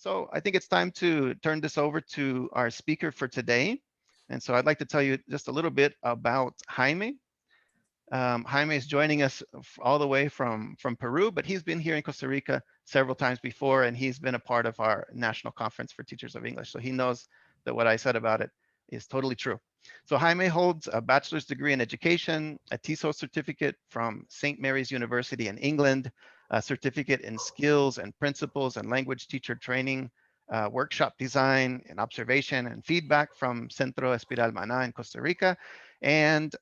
So I think it's time to turn this over to our speaker for today. And so I'd like to tell you just a little bit about Jaime. Jaime is joining us all the way from Peru, but he's been here in Costa Rica several times before, and he's been a part of our National Conference for Teachers of English. So he knows that what I said about it is totally true. So Jaime holds a bachelor's degree in education, a TESOL certificate from St. Mary's University in England, a certificate in skills and principles and language teacher training, workshop design and observation and feedback from Centro Espiral Maná in Costa Rica, and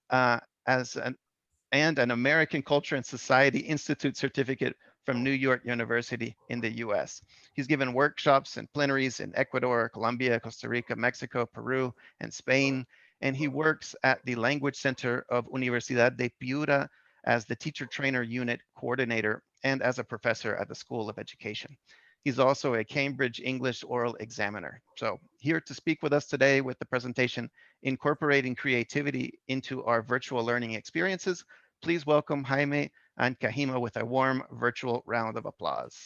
as an American Culture and Society Institute certificate from New York University in the US. He's given workshops and plenaries in Ecuador, Colombia, Costa Rica, Mexico, Peru, and Spain. And he works at the Language Center of Universidad de Piura as the teacher trainer unit coordinator and as a professor at the School of Education. He's also a Cambridge English oral examiner. So here to speak with us today with the presentation, Incorporating Creativity into Our Virtual Learning Experiences, please welcome Jaime Ancajima with a warm virtual round of applause.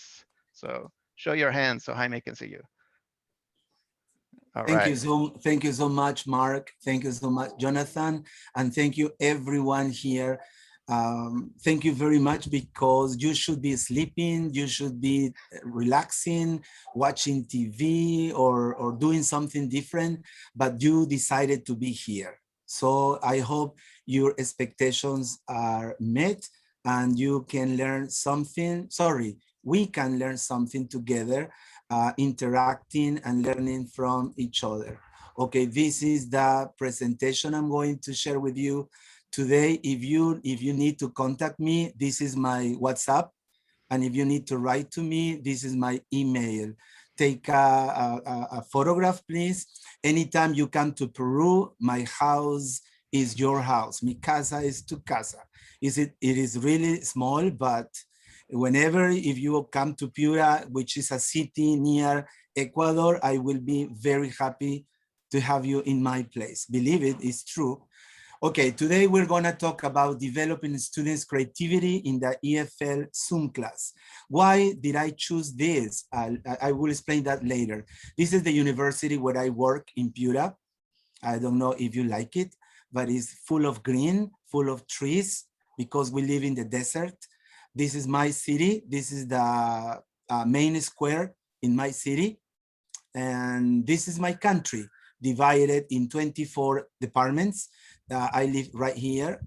So show your hands so Jaime can see you. All Thank right. you thank you so much, Mark. Thank you so much, Jonathan. And thank you everyone here. Thank you very much, because you should be sleeping, you should be relaxing, watching TV or doing something different, but you decided to be here. So I hope your expectations are met and you can learn something. Sorry, we can learn something together, interacting and learning from each other. Okay, this is the presentation I'm going to share with you today. If you need to contact me, this is my WhatsApp. And if you need to write to me, this is my email. Take a photograph, please. Anytime you come to Peru, my house is your house. Mi casa is tu casa. It is really small, but whenever, if you come to Piura, which is a city near Ecuador, I will be very happy to have you in my place. Believe it, it's true. Okay, today we're gonna talk about developing students' creativity in the EFL Zoom class. Why did I choose this? I will explain that later. This is the university where I work in Piura. I don't know if you like it, but it's full of green, full of trees, because we live in the desert. This is my city. This is the main square in my city. And this is my country, divided in 24 departments. I live right here,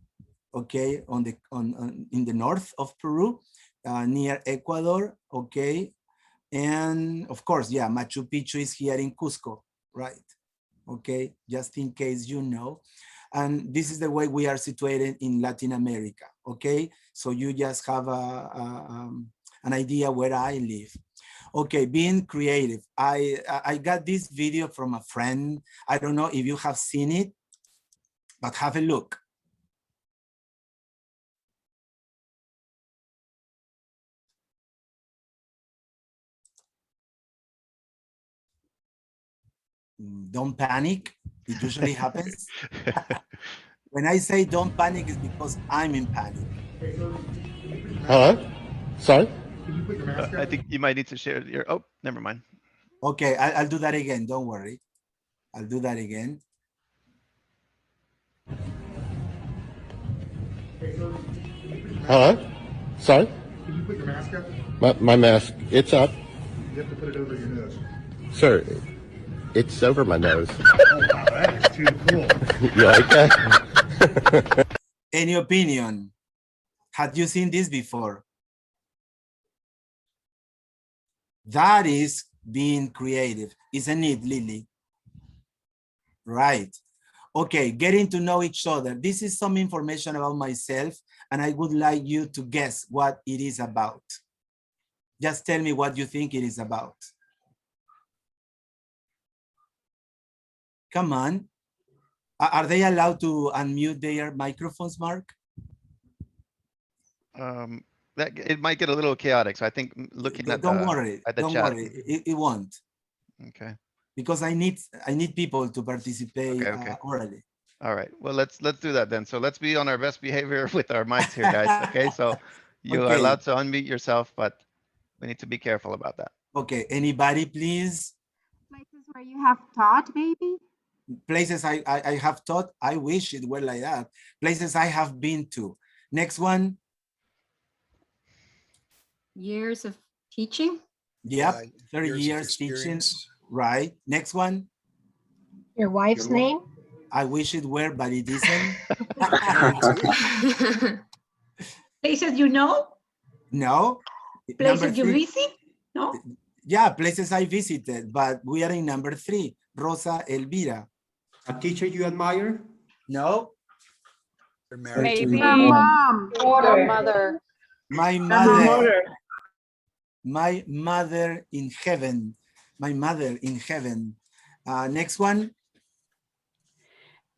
okay, in the north of Peru, near Ecuador, okay. And of course, yeah, Machu Picchu is here in Cusco, right? Okay, just in case you know. And this is the way we are situated in Latin America, okay? So you just have an idea where I live. Okay, being creative. I got this video from a friend. I don't know if you have seen it, but have a look. Don't panic. It usually happens. When I say don't panic, it's because I'm in panic. Hello? Sorry? I think you might need to share your, oh, never mind. Okay, I'll do that again. Don't worry. I'll do that again. Hello? Sorry? Can you put your mask up? My mask, it's up. You have to put it over your nose. Sir, it's over my nose. Oh, wow, that is too cool. You like that? Any opinion? Had you seen this before? That is being creative, isn't it, Lily? Right. Okay, getting to know each other. This is some information about myself, and I would like you to guess what it is about. Just tell me what you think it is about. Come on. Are they allowed to unmute their microphones, Mark? That it might get a little chaotic. So I think looking at don't the worry, at the don't chat. worry, it won't. Okay. Because I need people to participate Okay. orally. All right. Well, let's do that then. So let's be on our best behavior with our mics here, guys. Okay. So you are allowed to unmute yourself, but we need to be careful about that. Okay, anybody please? Places where you have taught, maybe? Places I have taught, I wish it were like that. Places I have been to. Next one. Years of teaching. Yep, 30 years teaching. Right. Next one. Your wife's name? I wish it were, but it isn't. Places you know? No. Places you 3. visit? No? Yeah, places I visited, but we are in number 3. Rosa Elvira. A teacher you admire? No. Maybe Your mom. your mother. My mother. My mother in heaven. My mother in heaven. Next one.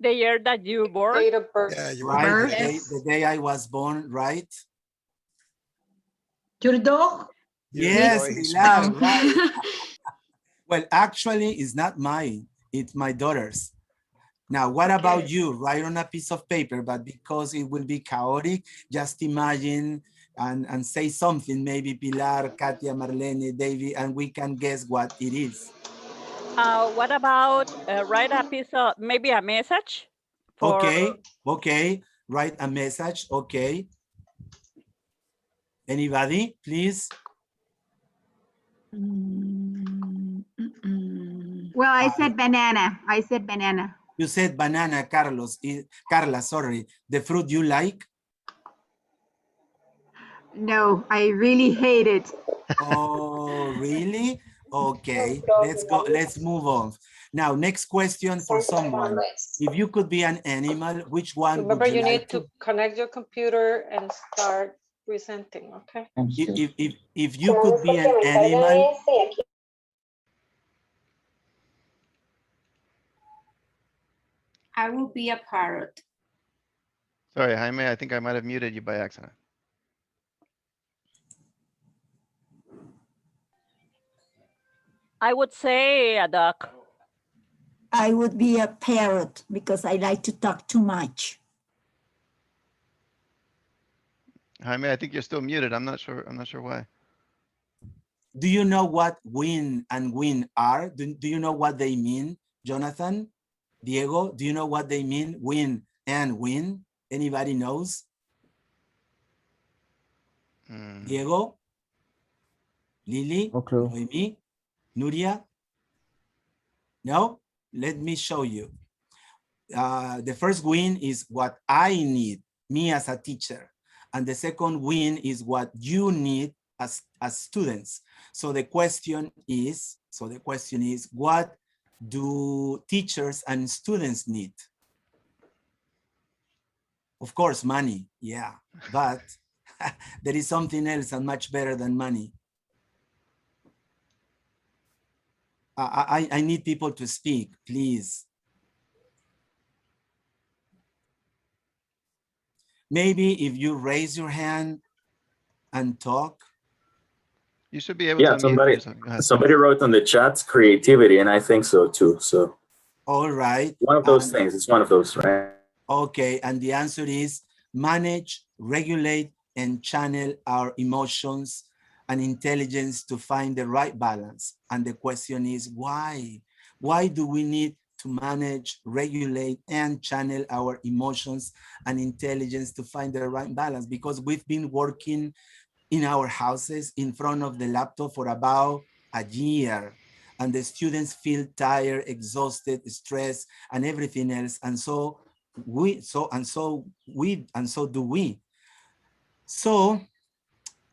The year that you born. Date of birth. Right. The day I was born, right? Your dog? Yes, Pilar, right. Well, actually, it's not mine. It's my daughter's. Now, what about you? Write on a piece of paper, but because it will be chaotic, just imagine and say something, maybe Pilar, Katia, Marlene, David, and we can guess what it is. What about write a piece of, maybe a message? Okay, write a message, okay. Anybody, please? Well, I said banana. I said banana. You said banana, Carlos. Carla, sorry. The fruit you like? No, I really hate it. Oh, really? Okay, let's go. Let's move on. Now, next question for someone. If you could be an animal, which one Remember, would you like need to connect your computer and start presenting, okay? If you could be an animal, I will be a parrot. Sorry, Jaime, I think I might have muted you by accident. I would say a duck. I would be a parrot because I like to talk too much. Jaime, I think you're still muted. I'm not sure why. do you know what win and win are? Do you know what they mean, Jonathan? Diego, do you know what they mean, win and win? Anybody knows? Diego? Lily? Okay. Noemi? Nuria? No? Let me show you. The first win is what I need, me as a teacher. And the second win is what you need as students. So the question is, what do teachers and students need? Of course, money, yeah, but there is something else and much better than money. I need people to speak, please. Maybe if you raise your hand and talk. You should be able to unmute. Somebody wrote on the chat creativity, and I think so too. So all right. One of those things. It's one of those, right? Okay, and the answer is manage, regulate, and channel our emotions and intelligence to find the right balance. And the question is why? Why do we need to manage, regulate, and channel our emotions and intelligence to find the right balance? Because we've been working in our houses in front of the laptop for about a year, and the students feel tired, exhausted, stressed, and everything else. And so do we. So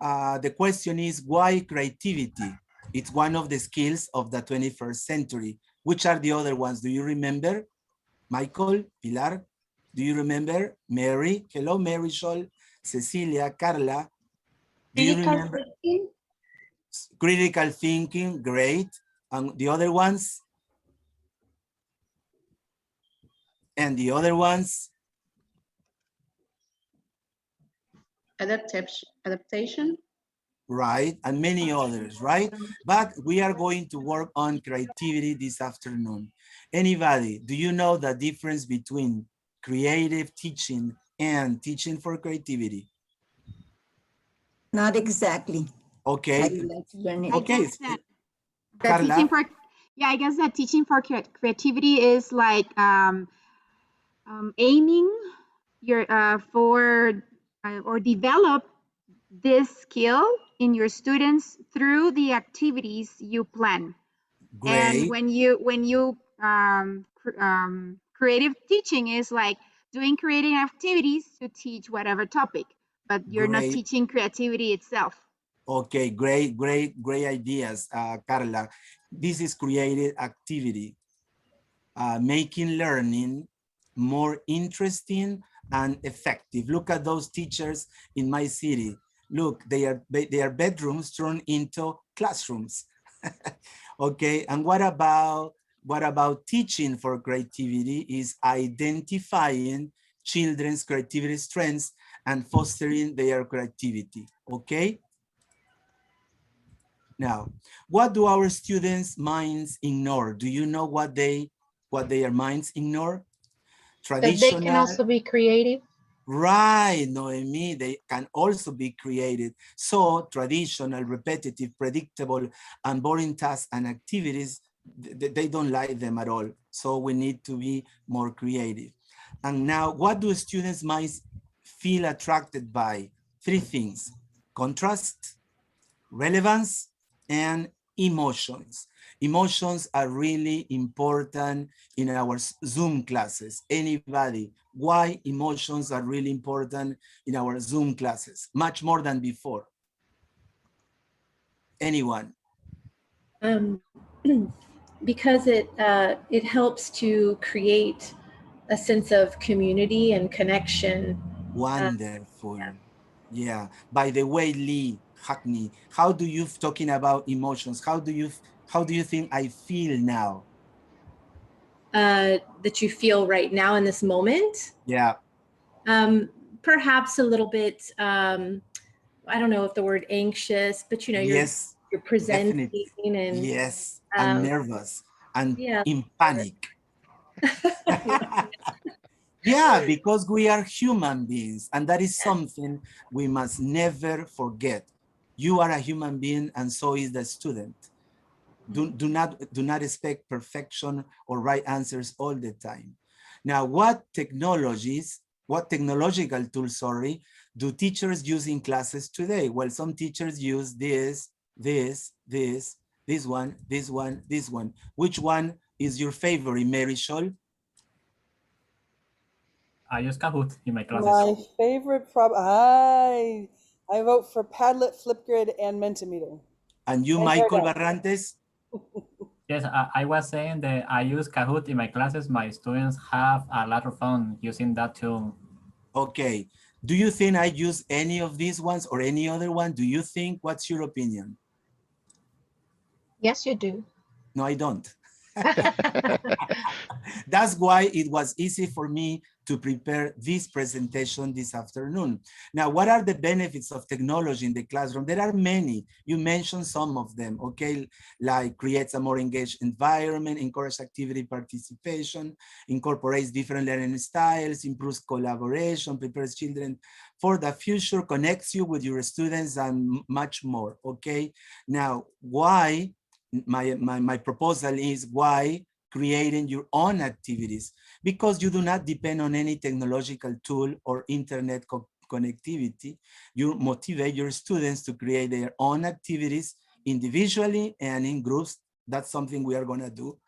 the question is, why creativity? It's one of the skills of the 21st century. Which are the other ones? Do you remember? Michael, Pilar, do you remember? Mary, hello, Mary Scholl, Cecilia, Carla. Do you remember? Critical thinking, great. And the other ones? And the other ones? Adaptation. Right, and many others, right? But we are going to work on creativity this afternoon. Anybody, do you know the difference between creative teaching and teaching for creativity? Not exactly. Okay. I would like to learn it. Okay. Teaching for, yeah, I guess that teaching for creativity is like aiming your for or develop this skill in your students through the activities you plan. Great. And when you creative teaching is like doing creative activities to teach whatever topic, but you're not Great. teaching creativity itself. Okay, great ideas, Carla. This is creative activity, making learning more interesting and effective. Look at those teachers in my city. Look, their bedrooms turned into classrooms. Okay, and what about teaching for creativity is identifying children's creativity strengths and fostering their creativity, okay? Now, what do our students' minds ignore? Do you know what their minds ignore? That they can also be creative. Right, Noemi, they can also be creative. So traditional, repetitive, predictable, and boring tasks and activities, they don't like them at all. So we need to be more creative. And now, what do students' minds feel attracted by? 3 things: contrast, relevance, and emotions. Emotions are really important in our Zoom classes. Anybody, why emotions are really important in our Zoom classes? Much more than before. Anyone? Because it helps to create a sense of community and connection. Wonderful. Yeah. By the way, Lee Hackney, how do you, talking about emotions, how do you think I feel now? That you feel right now in this moment? Yeah. Perhaps a little bit, I don't know if the word anxious, but you know, yes, you're presenting definitely. and yes, and nervous and in panic. Yeah, because we are human beings, and that is something we must never forget. You are a human being, and so is the student. Do not expect perfection or right answers all the time. Now, what technological tools, sorry, do teachers use in classes today? Well, some teachers use this one. Which one is your favorite, Marisol? I use Kahoot in my classes. My favorite I vote for Padlet, Flipgrid, and Mentimeter. And you, Michael Barrantes? Yes, I was saying that I use Kahoot in my classes. My students have a lot of fun using that tool. Okay. Do you think I use any of these ones or any other one? Do you think? What's your opinion? Yes, you do. No, I don't. That's why it was easy for me to prepare this presentation this afternoon. Now, what are the benefits of technology in the classroom? There are many. You mentioned some of them, okay? Like creates a more engaged environment, encourages activity participation, incorporates different learning styles, improves collaboration, prepares children for the future, connects you with your students, and much more, okay? Now, why? My proposal is why creating your own activities, because you do not depend on any technological tool or internet connectivity. You motivate your students to create their own activities individually and in groups. That's something we are going to do.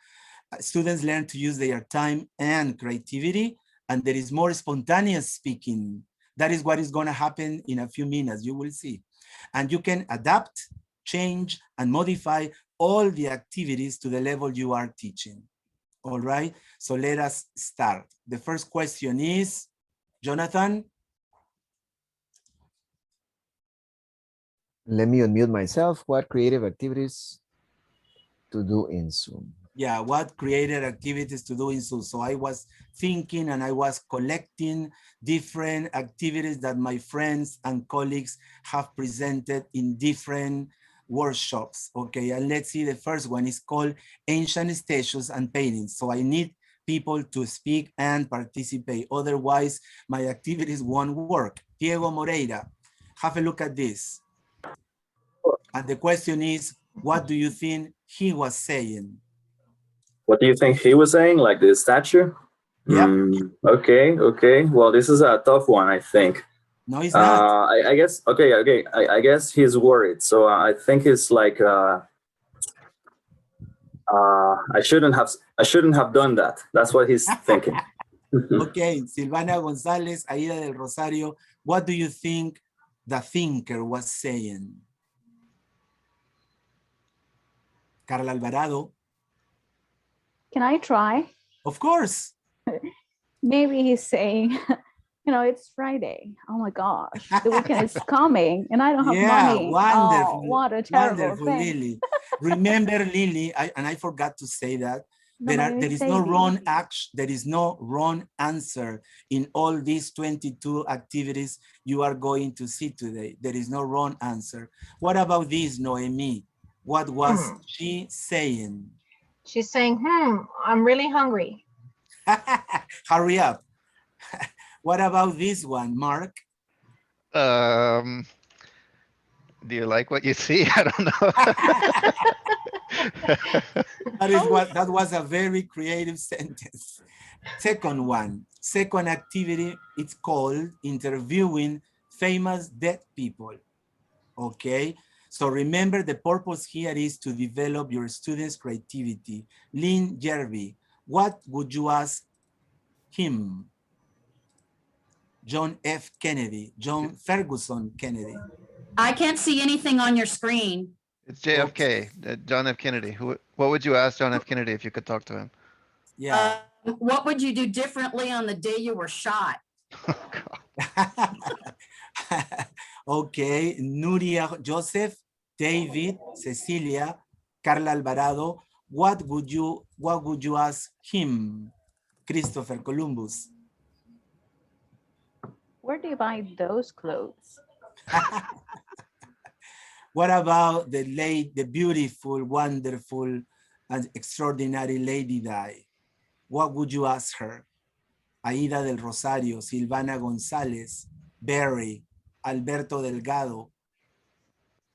Students learn to use their time and creativity, and there is more spontaneous speaking. That is what is going to happen in a few minutes, you will see. And you can adapt, change, and modify all the activities to the level you are teaching. All right, so let us start. The first question is, Jonathan? Let me unmute myself. What creative activities to do in Zoom? Yeah, what creative activities to do in Zoom? So I was thinking and I was collecting different activities that my friends and colleagues have presented in different workshops. Okay, and let's see, the first one is called Ancient Statues and Paintings. So I need people to speak and participate. Otherwise, my activities won't work. Diego Moreira, have a look at this. And the question is, what do you think he was saying? What do you think he was saying? Like the statue? Yep. Okay. Well, this is a tough one, I think. No, it's not. I guess. Okay. I guess he's worried. So I think it's like I shouldn't have done that. That's what he's thinking. Okay, Silvana González, Aida del Rosario, what do you think the thinker was saying? Carla Alvarado. Can I try? Of course. Maybe he's saying, it's Friday. Oh my gosh, the weekend is coming and I don't have money. Wonderful. Oh, what a terrible Wonderful, thing. Lily. Remember, Lily, and I forgot to say that, there is no wrong action, there is no wrong answer in all these 22 activities you are going to see today. There is no wrong answer. What about this, Noemi? What was she saying? She's saying, I'm really hungry. Hurry up. What about this one, Mark? Do you like what you see? I don't know. That was a very creative sentence. Second one, second activity, it's called interviewing famous dead people. Okay, so remember the purpose here is to develop your students' creativity. Lynn Jervy, what would you ask him? John F. Kennedy, John Ferguson Kennedy. I can't see anything on your screen. It's JFK, John F. Kennedy. What would you ask John F. Kennedy if you could talk to him? Yeah. What would you do differently on the day you were shot? Okay, Nuria Joseph, David, Cecilia, Carla Alvarado. What would you ask him? Christopher Columbus. Where do you buy those clothes? What about the beautiful, wonderful, and extraordinary Lady Di? What would you ask her? Aida del Rosario, Silvana González, Barry, Alberto Delgado.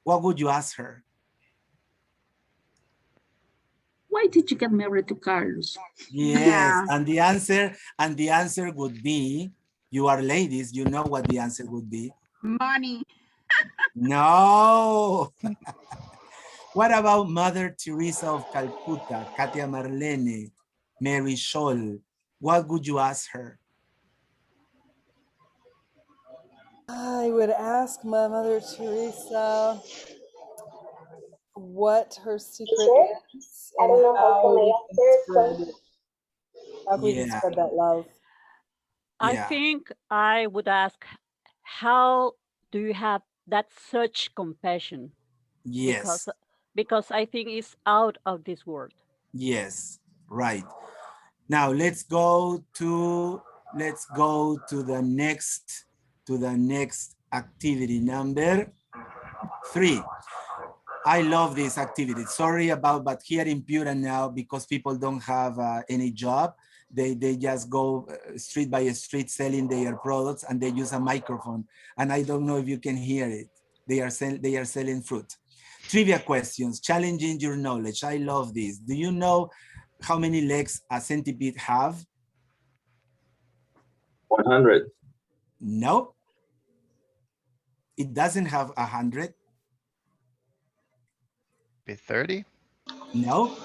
What would you ask her? Why did you get married to Carlos? Yes, and the answer would be, you are ladies, you know what the answer would be. Money. No. What about Mother Teresa of Calcutta, Katia Marlene, Mary Scholl? What would you ask her? I would ask my Mother Teresa what her secret is and how we can spread that love. I think I would ask, how do you have that such compassion? Yes. Because I think it's out of this world. Yes, right. Now let's go to the next activity, number 3. I love this activity. Sorry but here in Piura now, because people don't have any job, they just go street by street selling their products, and they use a microphone. And I don't know if you can hear it. They are selling fruit. Trivia questions, challenging your knowledge. I love this. Do you know how many legs a centipede have? 100. No. It doesn't have 100. Be 30? No.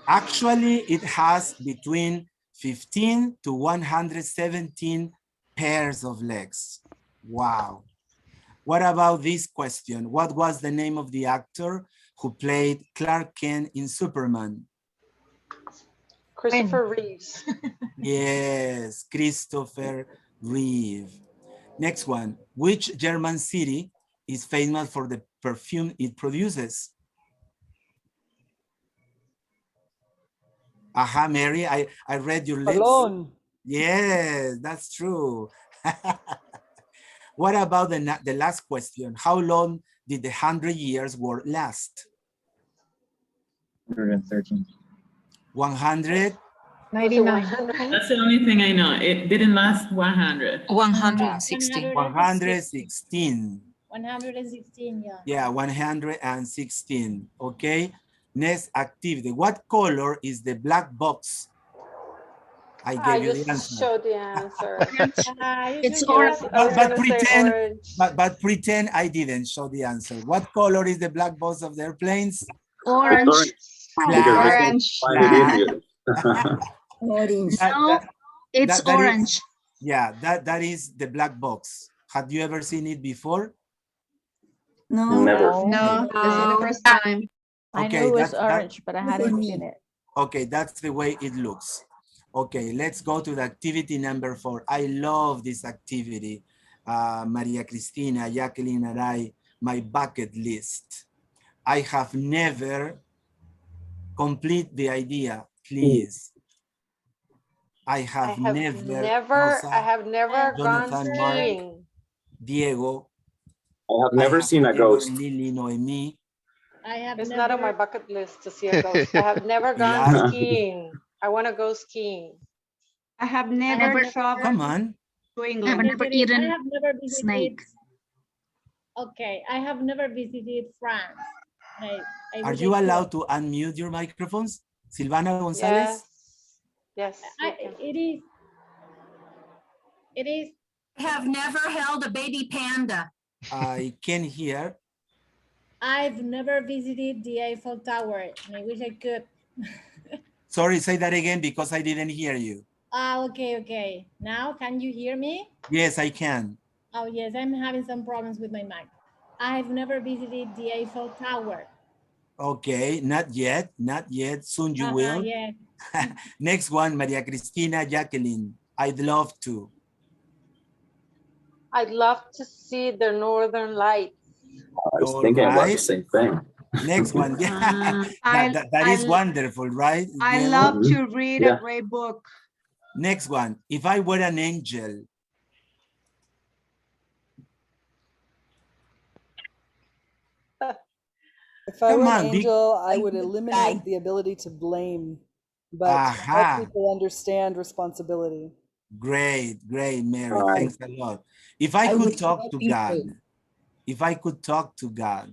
Actually, it has between 15 to 117 pairs of legs. Wow. What about this question? What was the name of the actor who played Clark Kent in Superman? Christopher Reeves. Yes, Christopher Reeve. Next one. Which German city is famous for the perfume it produces? Aha, Mary, I read your lips. Cologne. Yes, that's true. What about the last question? How long did the 100 years war last? 113. 100? 99. That's the only thing I know. It didn't last 100. 116. 116. 116, yeah. Yeah, 116. Okay. Next activity. What color is the black box? I gave you the answer. Showed the answer. It's orange. I was gonna say pretend, orange. but pretend I didn't show the answer. What color is the black box of the airplanes? Orange. Black. Orange. Find it easier. Orange. No, it's that orange. Yeah, that is the black box. Have you ever seen it before? No. Never. No, this is the first time. I Okay, knew it was that- orange, but I hadn't seen it. Okay, that's the way it looks. Okay, let's go to the activity number 4. I love this activity. Maria Cristina, Jacqueline, and I, my bucket list. I have never complete the idea, please. I have never gone Jonathan, Mark, skiing. Diego. I have never seen a ghost. Lily, Noemi. It's not on my bucket list to see a ghost. I have never gone Pilar. skiing. I want to go skiing. I have never traveled Come on. to England. I have never eaten I have never visited. snake. Okay, I have never visited France. I Are wish you I could. allowed to unmute your microphones? Silvana Gonzalez? Yes. It is. It is. I have never held a baby panda. I can hear. I've never visited the Eiffel Tower, and I wish I could. Sorry, say that again because I didn't hear you. Okay. Now, can you hear me? Yes, I can. Oh, yes, I'm having some problems with my mic. I've never visited the Eiffel Tower. Okay, not yet. Soon you will. Yes. Next one, Maria Cristina, Jacqueline. I'd love to. I'd love to see the Northern Lights. I was thinking about the same thing. Next one, yeah. that is wonderful, right? I Diego? love to read a great book. Next one, if I were an angel. If I were Come an on, angel, I would eliminate the ability to blame, but help people understand responsibility. Great, Mary. Right. Thanks a lot. If I could talk to God,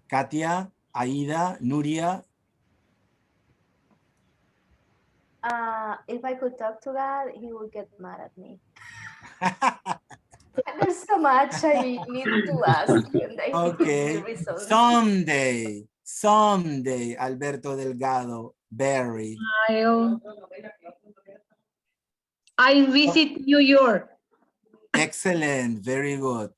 Katia, Aida, Nuria. If I could talk to God, he would get mad at me. There's so much I need to ask. And I Okay. Someday, Alberto Delgado, Barry. I visit New York. Excellent, very good.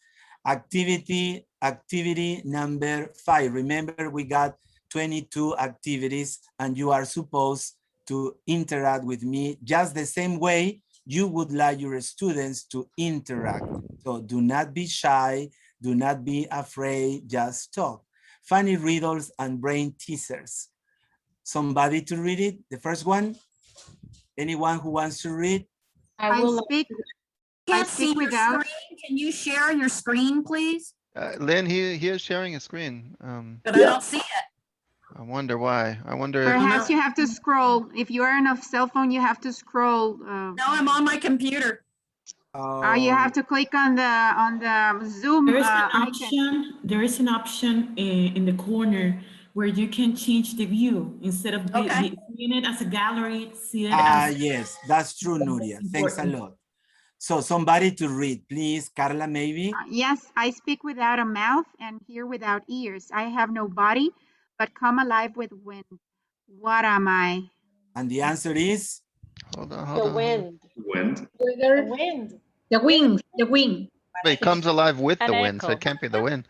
Activity number 5. Remember, we got 22 activities and you are supposed to interact with me just the same way you would like your students to interact. So do not be shy, do not be afraid, just talk. Funny riddles and brain teasers. Somebody to read it? The first one? Anyone who wants to read? I speak without. Can you share your screen, please? Lynn, he is sharing a screen. But I don't see it. I wonder why. I wonder if Perhaps you have to scroll. If you are on a cell phone, you have to scroll. No, I'm on my computer. You have to click on the Zoom There is an icon. option. There is an option in the corner where you can change the view instead of seeing it as a gallery. See it as Yes, that's true, Nuria. Thanks a lot. So somebody to read, please. Carla, maybe? Yes, I speak without a mouth and hear without ears. I have no body, but come alive with wind. What am I? And the answer is? Hold The on. wind. Wind. The wind. The wind. But it comes alive with the wind, so it can't be the wind.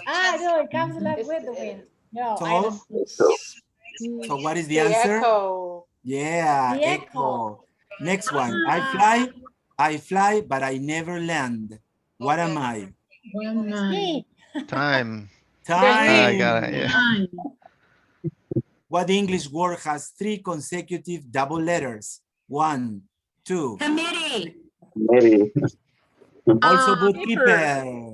No, it comes alive with the wind. No, So what is the answer? Echo. Yeah, The echo. Next one. I fly, but I never land. What am I? Time. Time. I got it, yeah. What English word has 3 consecutive double letters? 1, 2. Committee. Also bookkeeper.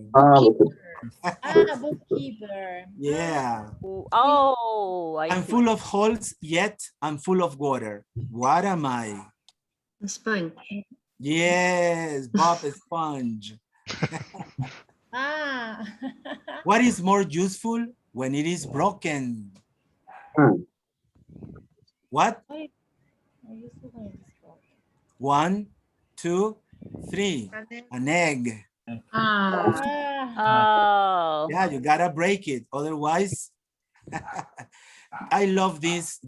Bookkeeper. Yeah. Oh, I'm full of holes, yet I'm full of water. What am I? Sponge. Yes, Bob Sponge. What is more useful, When it is broken. What? 1, 2, 3. An egg. Oh. Yeah, you gotta break it. Otherwise, I love this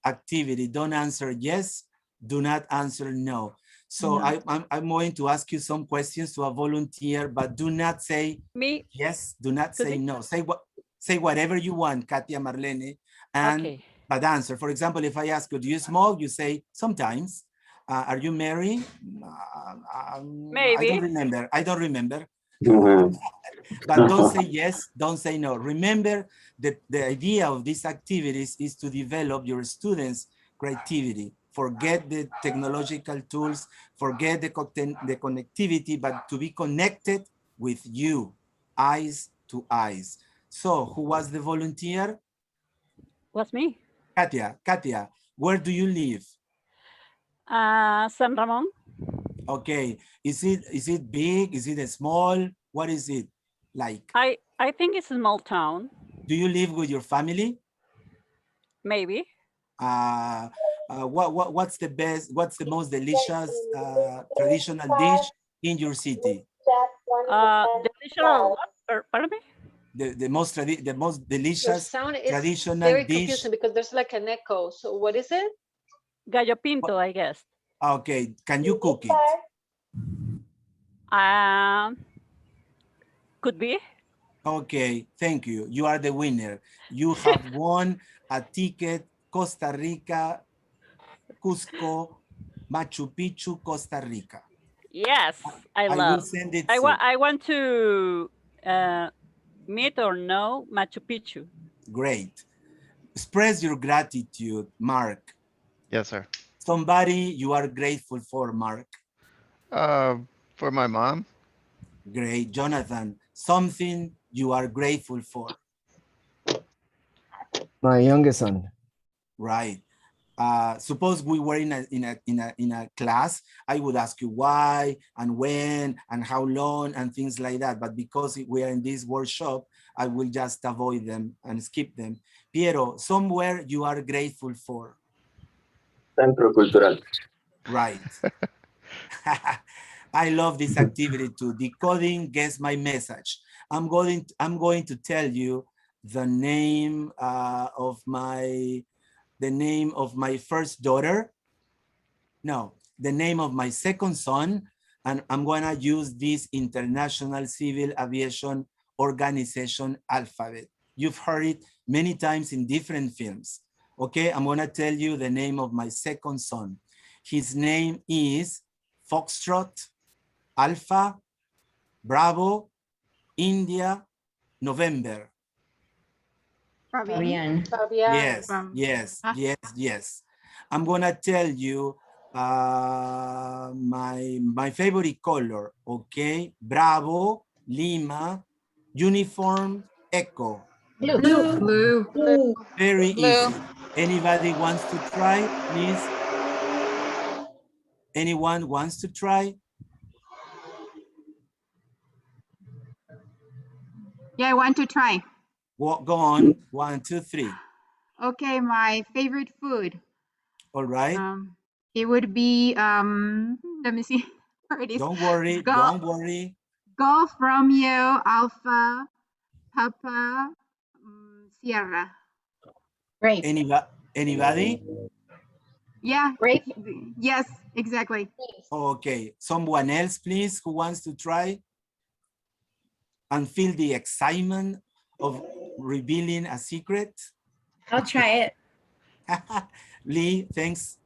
activity. Don't answer yes. Do not answer no. So No. I'm going to ask you some questions to a volunteer, but do not say me. Yes. Do not say no. Say whatever you want, Katia, Marlene, and but answer. For example, if I ask you, do you smoke? You say sometimes. Are you married? Maybe. I don't remember. I don't remember. But don't say yes, don't say no. Remember that the idea of these activities is to develop your students' creativity. Forget the technological tools, forget the connectivity, but to be connected with you, eyes to eyes. So who was the volunteer? Was me. Katia, where do you live? San Ramon. Okay, is it big? Is it small? What is it like? I think it's a small town. Do you live with your family? Maybe. What's the most delicious traditional dish in your city? Traditional what? Pardon me? The most Your delicious sound is traditional very dish. confusing because there's like an echo. So what is it? Gallo pinto, I guess. Okay, can you cook it? Could be. Okay, thank you. You are the winner. You have won a ticket, Costa Rica, Cusco, Machu Picchu, Costa Rica. Yes, I will send it soon. I want to meet or know Machu Picchu. Great. Express your gratitude, Mark. Yes, sir. Somebody you are grateful for, Mark. For my mom. Great. Jonathan, something you are grateful for. My youngest son. Right. Suppose we were in a class, I would ask you why and when and how long and things like that. But because we are in this workshop, I will just avoid them and skip them. Piero, somewhere you are grateful for. Centro Cultural. Right. I love this activity too. Decoding, guess my message. I'm going to tell you the name of my first daughter. No, the name of my second son, and I'm gonna use this International Civil Aviation Organization alphabet. You've heard it many times in different films. Okay, I'm gonna tell you the name of my second son. His name is Foxtrot, Alpha, Bravo, India, November. Fabian. Yes. I'm gonna tell you my favorite color. Okay, Bravo, Lima, uniform, Echo. Blue. Very easy. Anybody wants to try, please? Anyone wants to try? Yeah, I want to try. Well, go on. 1, 2, 3. Okay, my favorite food. All right. It would be let me see where it is. Don't worry. Don't worry. Golf, Romeo, Alpha, Papa, Sierra. Great. Anybody? Yeah. Great. Yes, exactly. Okay. Someone else, please, who wants to try and feel the excitement of revealing a secret? I'll try it. Lee, thanks.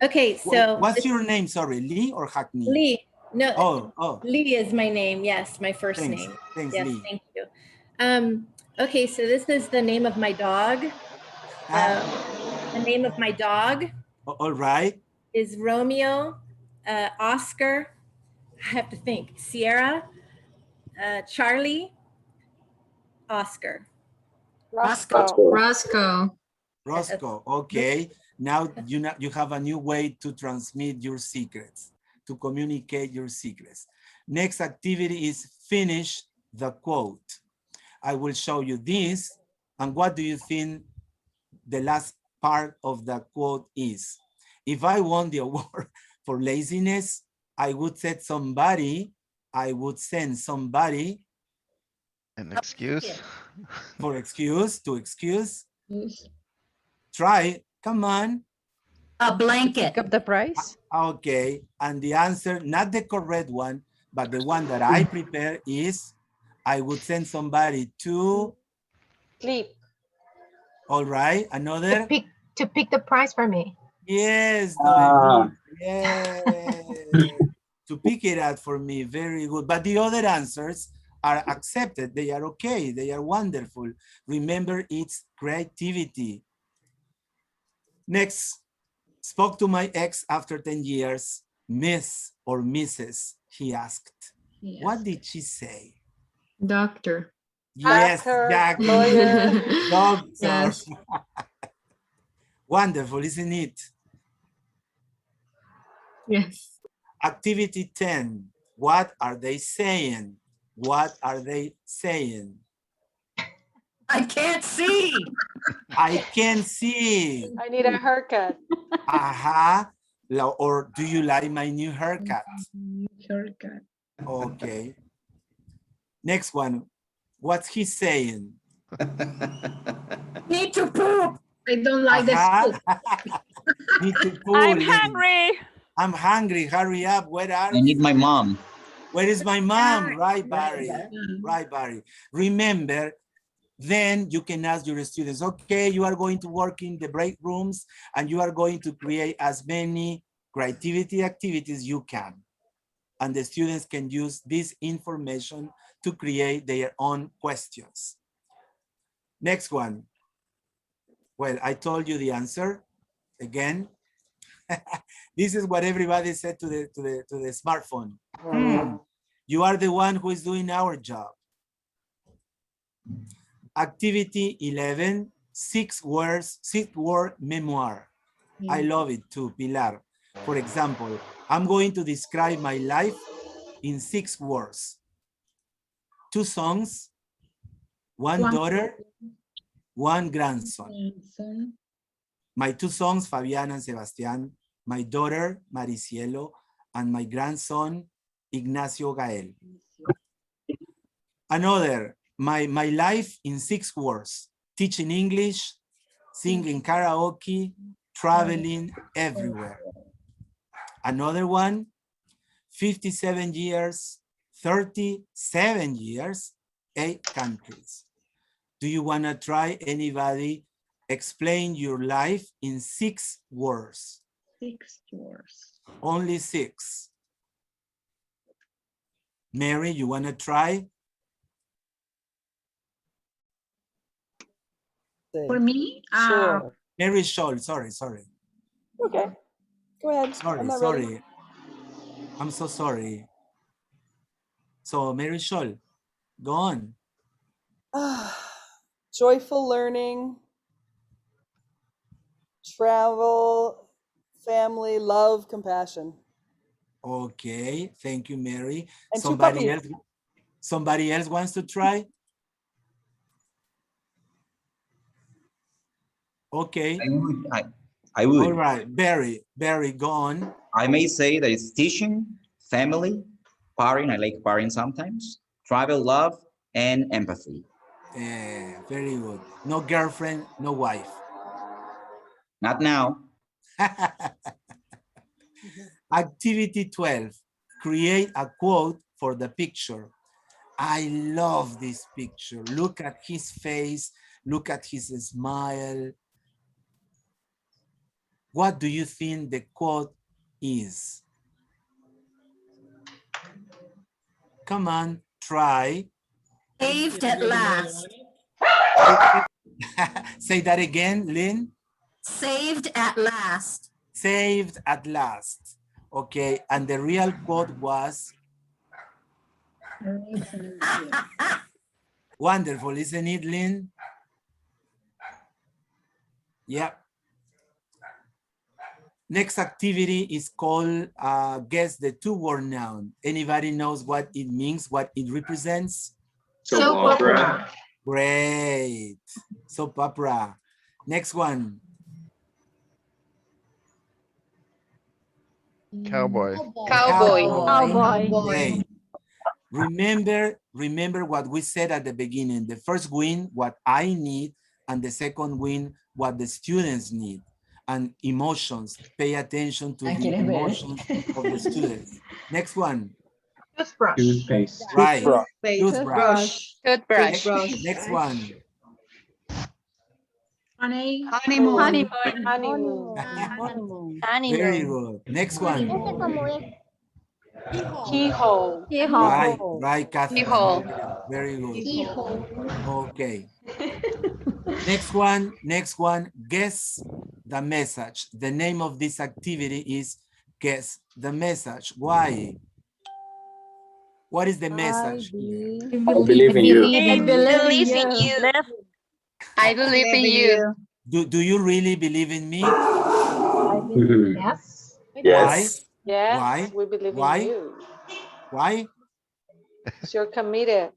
Okay, so what's your name? Sorry, Lee or Hackney? Lee. No. Oh. Lee is my name. Yes, my first name. Thanks, yes, Lee. thank you. Okay, so this is the name of my dog. The name of my dog. All right. Is Romeo, Oscar. I have to think. Sierra, Charlie, Oscar. Roscoe. Okay. Now you have a new way to transmit your secrets, to communicate your secrets. Next activity is finish the quote. I will show you this. And what do you think the last part of the quote is? If I won the award for laziness, I would send somebody an excuse to excuse. Try, come on. A blanket. Pick up the price. Okay, and the answer, not the correct one, but the one that I prepare is, I would send somebody to sleep. All right, another. To pick the price for me. Yes, Noemi. Yes. To pick it out for me, very good. But the other answers are accepted. They are okay. They are wonderful. Remember, it's creativity. Next, spoke to my ex after 10 years. Miss or Mrs., he asked. Yes. What did she say? Doctor. Yes, Doctor, lawyer. Doctor. Yes. Wonderful, isn't it? Yes. Activity 10. What are they saying? What are they saying? I can't see. I can't see. I need a haircut. Aha. Or do you like my new haircut? Haircut. Okay. Next one. What's he saying? Need to poop. I don't like this food. Need to poop. I'm hungry. I'm hungry. Hurry up. Where are you? I need my mom. Where is my mom? Right, Barry. Right, Barry. Remember, then you can ask your students, okay, you are going to work in the break rooms and you are going to create as many creativity activities you can. And the students can use this information to create their own questions. Next one. Well, I told you the answer again. This is what everybody said to the smartphone. You are the one who is doing our job. Activity 11, 6-word memoir. I love it too, Pilar. For example, I'm going to describe my life in 6 words. 2 sons, 1 daughter, 1 grandson. My 2 sons, Fabián and Sebastián, my daughter, Maricielo, and my grandson, Ignacio Gael. Another, my life in 6 words, teaching English, singing karaoke, traveling everywhere. Another one, 57 years, 37 years, 8 countries. Do you want to try? Anybody explain your life in 6 words? 6 words. Only 6. Mary, you want to try? For me? Sure. Mary Scholl, sorry. Okay, go ahead. Sorry. I'm so sorry. So Mary Scholl, go on. Joyful learning, travel, family, love, compassion. Okay, thank you, Mary. And Somebody else wants to try? Okay. I would. All right, Barry, go on. I may say that it's teaching, family, partying, I like partying sometimes, travel, love, and empathy. Yeah, very good. No girlfriend, no wife. Not now. Activity 12, create a quote for the picture. I love this picture. Look at his face, look at his smile. What do you think the quote is? Come on, try. Saved at last. Say that again, Lynn. Saved at last. Saved at last. Okay, and the real quote was? Wonderful, isn't it, Lynn? Yep. Next activity is called guess the 2-word noun. Anybody knows what it means, what it represents? Soap opera. Great. Soap opera. Next one. Cowboy. Cowboy. Great. Remember what we said at the beginning. The first win, what I need, and the second win, what the students need. And emotions. Pay attention to the emotions of the students. Next one. Toothbrush. Toothpaste. Right. Toothbrush. Next one. Honeymoon. Honeymoon. Very good. Next one. Keyhole. Right, Catherine. Keyhole. Very good. Okay. Next one. Guess the message. The name of this activity is guess the message. Why? What is the message here? I believe in you. I believe in you. I believe in you. Do you really believe in me? Yes. Yes. Yes, Why? we believe Why? in you. Why? You're committed.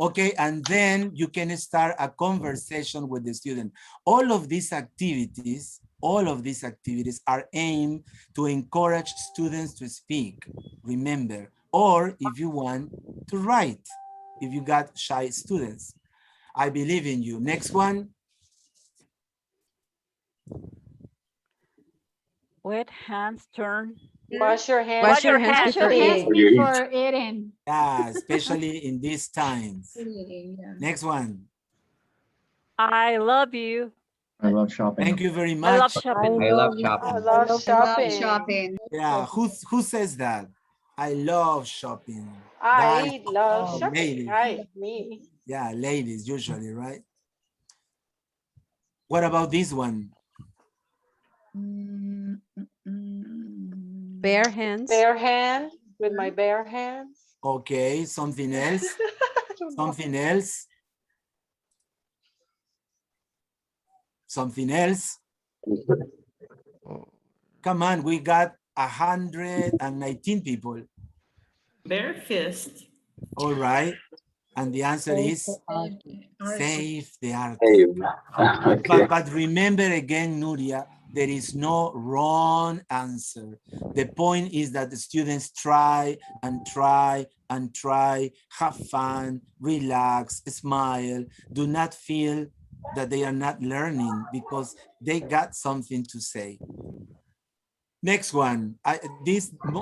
Okay, and then you can start a conversation with the student. All of these activities are aimed to encourage students to speak, remember, or if you want to write, if you got shy students. I believe in you. Next one. Wet hands turn. Wash your hands. Wash your hands Before eating. Yeah, especially in these times. Next one. I love you. I love shopping. Thank you very I much. love shopping. I love shopping. I love shopping. Yeah, who says that? I love shopping. I love Oh, shopping. ladies. Me. Yeah, ladies usually, right? What about this one? Bare hands. Bare hand, with my bare hands. Okay, something else. Something else. Something else. Come on, we got 119 people. Bare fist. All right. And the answer is save the art. Okay. But remember again, Nuria, there is no wrong answer. The point is that the students try and try and try, have fun, relax, smile, do not feel that they are not learning because they got something to say. Next one,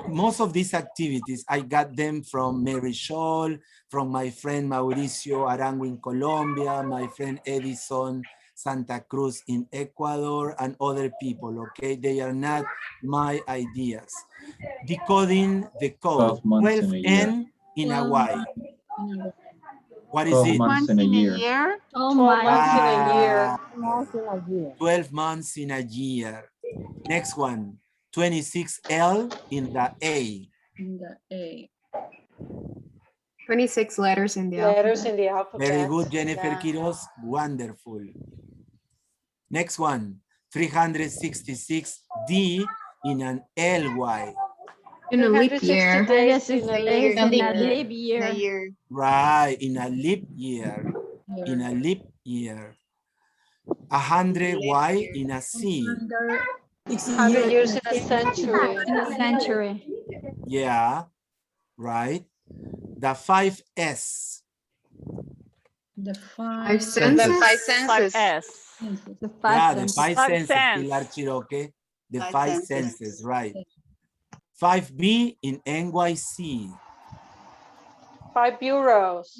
most of these activities, I got them from Mary Scholl, from my friend Mauricio Arango in Colombia, my friend Edison Santa Cruz in Ecuador, and other people, okay? They are not my ideas. Decoding the code, 12N in Hawaii. What is it? 12 months in a year. 12 months in a year. 12 months in a year. Next one. 26L in the A. 26 letters in the Letters alphabet. in the alphabet. Very good, Jennifer Yeah. Quiroz. Wonderful. Next one. 366D in an LY. In a leap year. 360 days in a leap year. Right, in a leap year. In a leap year. 100Y in a C. 100 years in a century. In a century. Yeah, right. The 5S. The five senses. The 5 senses. 5S. The five Yeah, the senses. 5 Five senses, sense. Pilar Chiroque. The Five 5 senses. senses, right. 5B in NYC. 5 bureaus.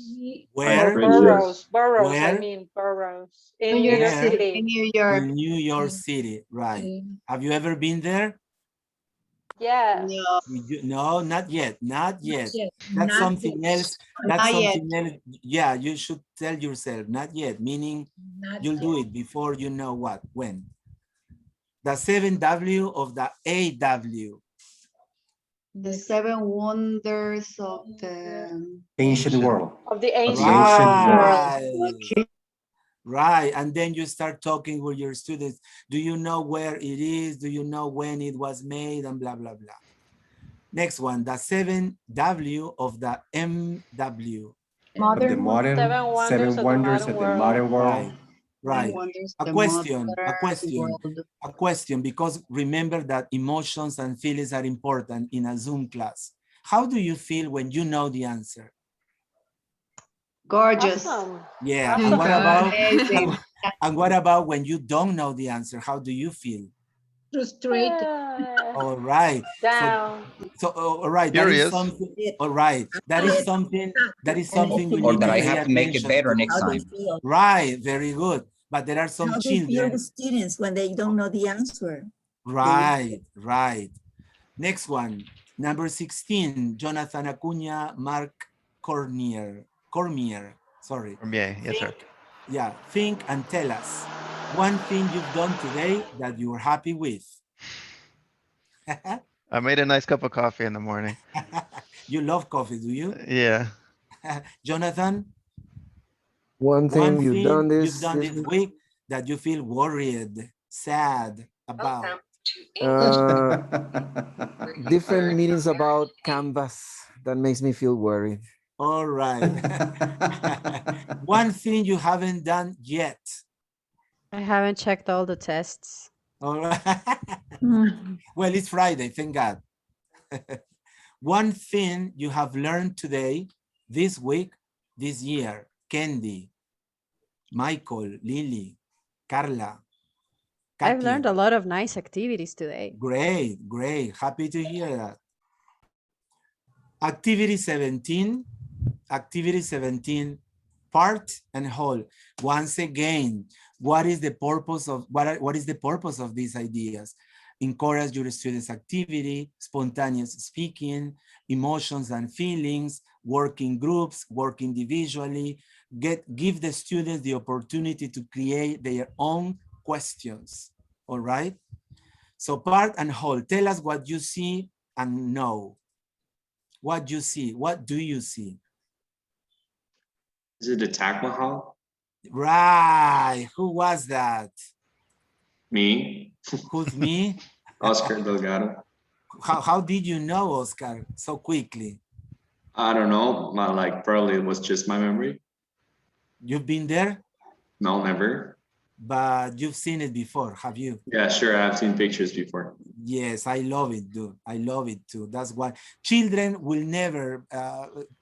Where? Boroughs. I Where? mean boroughs. In New New York York City. In New York City, right. Have you ever been there? Yes. No, not yet, not yet. That's Not something yet. else. That's Not yet. something else. Yeah, you should tell yourself, not yet, meaning you'll do it before you know what, when. The 7W of the AW. The 7 wonders of the Ancient world. Of the ancient Right. Right, and then you start talking with your students. Do you know where it is? Do you know when it was made? And blah, blah, blah. Next one, the 7W of the MW. Modern seven wonders of the modern world. Right. wonders, A the question, modern world. a question, because remember that emotions and feelings are important in a Zoom class. How do you feel when you know the answer? Gorgeous. Yeah, Awesome. and what about Amazing. and what about when you don't know the answer? How do you feel? Frustrated. All right. So all right, that is Curious. something. All right, that is something. That is something we Or need that to I pay have to make it attention better to. next time. Right, very good. But there are some How do you feel children. the students when they don't know the answer? Right, right. Next one, number 16, Jonathan Acuña, Mark Cormier, sorry. Yes, sir. Yeah, think and tell us one thing you've done today that you were happy with. I made a nice cup of coffee in the morning. You love coffee, do you? Yeah. Jonathan? One thing you've done you've done this week that you feel worried, sad about. Different meetings about Canvas that makes me feel worried. All right. One thing you haven't done yet. I haven't checked all the tests. All right. Well, it's Friday, thank God. One thing you have learned today, this week, this year. Candy, Michael, Lily, Carla. I've learned a lot of nice activities today. Great, great. Happy to hear that. Activity 17, part and whole. Once again, what is the purpose of these ideas? Encourage your students' activity, spontaneous speaking, emotions and feelings, work in groups, work individually, give the students the opportunity to create their own questions, all right? So part and whole, tell us what you see and know. What you see, what do you see? Is it the Taj Mahal? Right, who was that? Me. Who's me? Oscar Delgado. How did you know, Oscar, so quickly? I don't know. Probably it was just my memory. You've been there? No, never. But you've seen it before, have you? Yeah, sure. I've seen pictures before. Yes, I love it, dude. I love it too. That's why children will never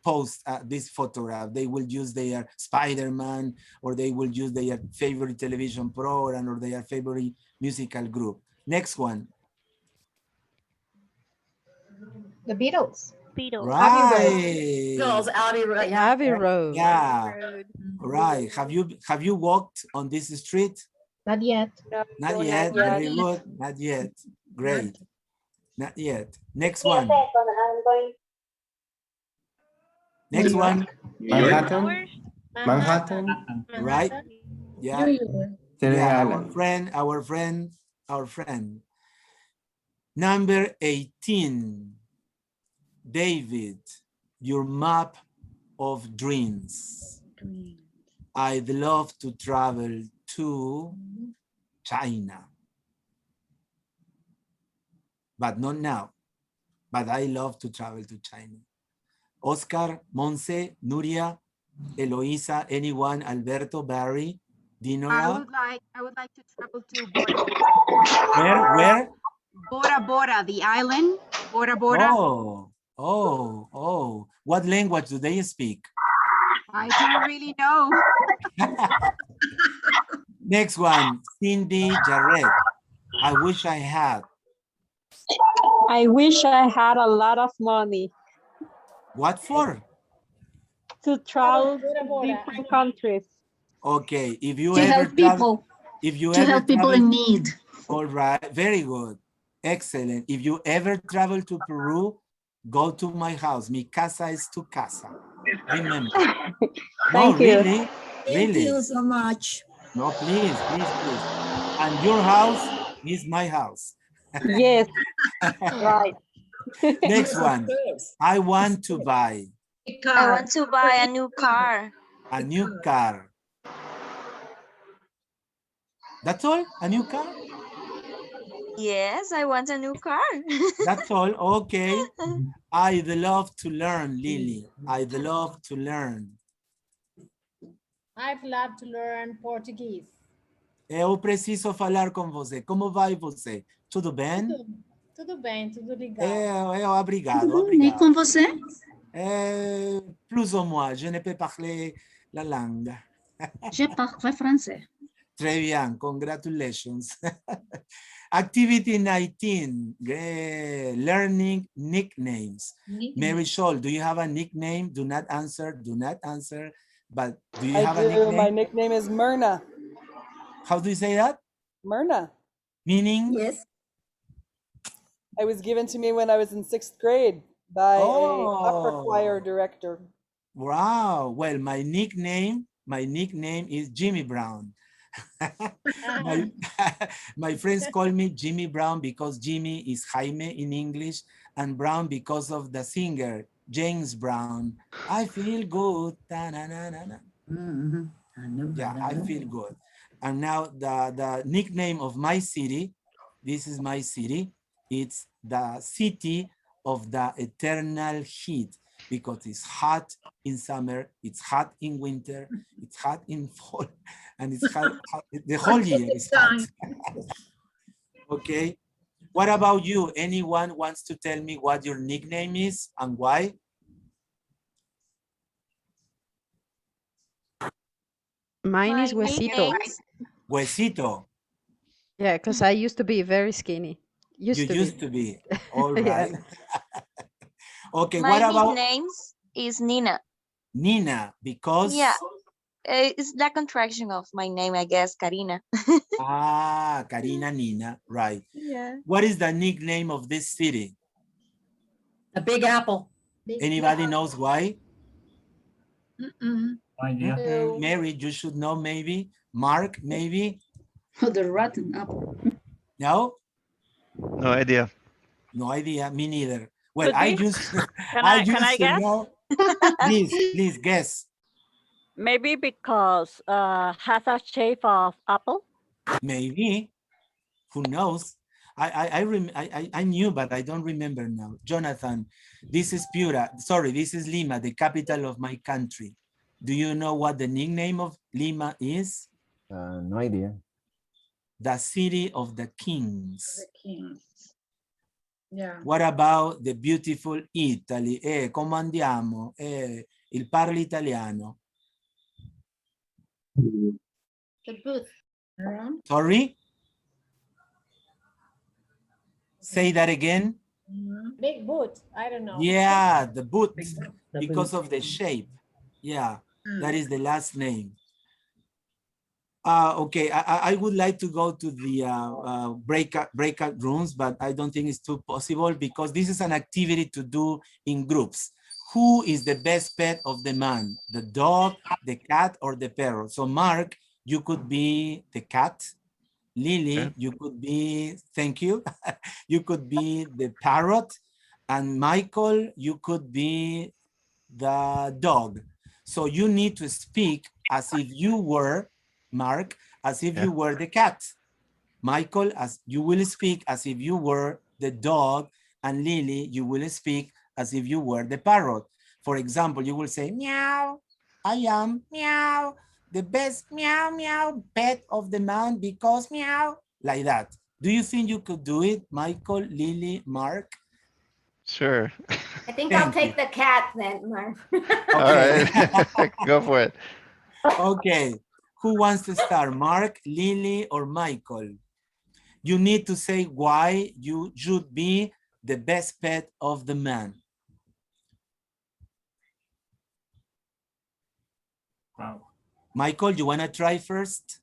post this photograph. They will use their Spider-Man, or they will use their favorite television program, or their favorite musical group. Next one. The Beatles. Right. Girls, Abbey Road. Abbey Road. Yeah. Right. Have you walked on this street? Not yet. Not yet. Very good. Not yet. Great. Not yet. Next one. Next one. Manhattan. Manhattan. Right. Yeah. Yeah. Our friend. Number 18. David, your map of dreams. I'd love to travel to China. But not now. But I love to travel to China. Oscar, Monse, Nuria, Eloisa, anyone, Alberto, Barry, Dinora. I would like to travel to Bora Bora. Where? Bora Bora, the island. Bora Bora. Oh. What language do they speak? I don't really know. Next one, Cindy Jarrett. I wish I had. I wish I had a lot of money. What for? To travel to different countries. Okay, if you To ever help people. If you to ever help people in need. All right, very good. Excellent. If you ever travel to Peru, go to my house. Mi casa es tu casa. Remember. Thank you. Really? Thank you so much. No, please. And your house is my house. Yes. Right. Next one. I want to buy. I want to buy a new car. A new car. That's all? A new car? Yes, I want a new car. That's all. Okay. I'd love to learn, Lily. I'd love to learn. I'd love to learn Portuguese. Eu preciso falar com você. Como vai você? Tudo bem? Tudo bem, tudo legal. Obrigado, E obrigado. com você? Plus ou moins, je ne peux parler la langue. Je parle français. Très bien, congratulations. Activity 19, learning nicknames. Mary Scholl, do you have a nickname? Do not answer, but do you have a nickname? My nickname is Myrna. How do you say that? Myrna. Meaning? Yes. It was given to me when I was in 6th grade by a opera choir director. Wow. Well, my nickname is Jimmy Brown. my friends call me Jimmy Brown because Jimmy is Jaime in English and Brown because of the singer James Brown. I feel good. Yeah, I feel good. And now the nickname of my city, this is my city, it's the city of the eternal heat because it's hot in summer, it's hot in winter, it's hot in fall, and it's hot the whole year is hot. Okay. What about you? Anyone wants to tell me what your nickname is and why? Mine is Huesito. Huesito. Yeah, because I used to be very skinny. Used to be. All right. Okay, My what about nickname is Nina. Nina? Because yeah, it's the contraction of my name, I guess, Karina. Karina Nina, right? Yeah. What is the nickname of this city? The Big Apple. Anybody knows why? Idea. Mary, you should know maybe. Mark, maybe. The rotten apple. No? No idea. No idea. Me neither. Well, Could I be. used Can I I used to guess? know. Please guess. Maybe because has a shape of apple. Maybe. Who knows? I knew, but I don't remember now. Jonathan, this is Piura. Sorry, this is Lima, the capital of my country. Do you know what the nickname of Lima is? No idea. The city of the kings. The kings. Yeah. What about the beautiful Italy? Come andiamo? Il parli italiano. The booth. Sorry? Say that again. Big boot. I don't know. Yeah, the boot, because of the shape. Yeah, that is the last name. Okay, I would like to go to the breakout rooms, but I don't think it's too possible because this is an activity to do in groups. Who is the best pet of the man? The dog, the cat, or the parrot? So Mark, you could be the cat. Lily, you could be, thank you. You could be the parrot. And Michael, you could be the dog. So you need to speak as if you were, Mark, as if you were the cat. Michael, as you will speak as if you were the dog. And Lily, you will speak as if you were the parrot. For example, you will say, meow, I am, meow, the best meow, meow, pet of the man because meow, like that. Do you think you could do it, Michael, Lily, Mark? Sure. I think I'll take the cat then, Mark. All right, go for it. Okay, who wants to start, Mark, Lily, or Michael? You need to say why you should be the best pet of the man. Wow. Michael, you want to try first?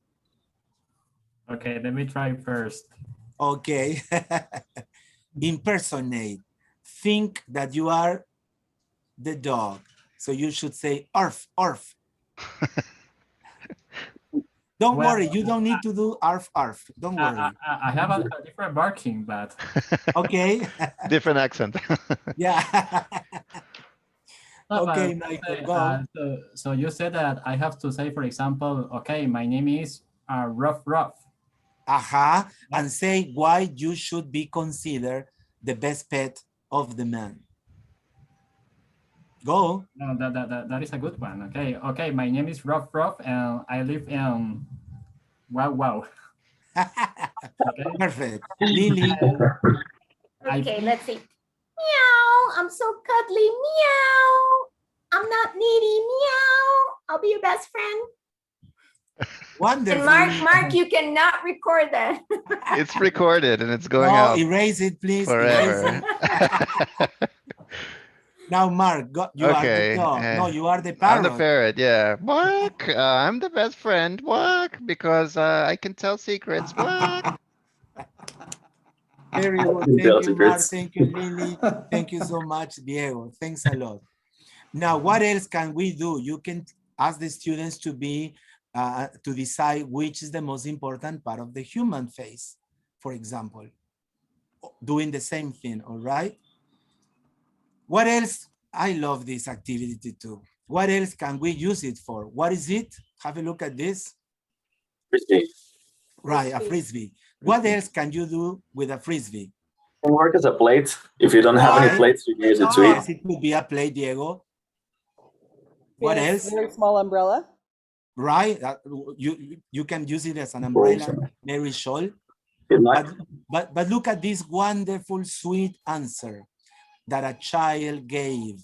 Okay, let me try first. Okay. Impersonate. Think that you are the dog. So you should say, arf, arf. Don't worry, you don't need to do arf, arf. Don't worry. I have a different barking, but... Okay. Different accent. Yeah. No, okay, but, Michael, go. So you said that I have to say, for example, okay, my name is Ruff Ruff. Aha, and say why you should be considered the best pet of the man. Go. No, that is a good one. Okay, okay. My name is Ruff Ruff, and I live in Wow. Okay. Perfect. Lily. Okay, let's see. Meow, I'm so cuddly. Meow. I'm not needy. Meow. I'll be your best friend. Wonderful. And Mark, you cannot record that. It's recorded and it's going No, out. erase it, please. Forever. Erase it. Now, Mark, you are the dog. No, you are the parrot. I'm the parrot, yeah. Walk. I'm the best friend. Walk, because I can tell secrets. Walk. Very good. Thank you, Mark. Thank you, Lily. Thank you so much, Diego. Thanks a lot. Now, what else can we do? You can ask the students to decide which is the most important part of the human face, for example, doing the same thing, all right? What else? I love this activity too. What else can we use it for? What is it? Have a look at this. Frisbee. Right, a frisbee. What else can you do with a frisbee? Can work as a plate. If you don't have any plates, you can use it to Yes, eat. it could be a plate, Diego. What Yes, else? very small umbrella. Right, you can use it as an umbrella, very shawl. But look at this wonderful, sweet answer that a child gave.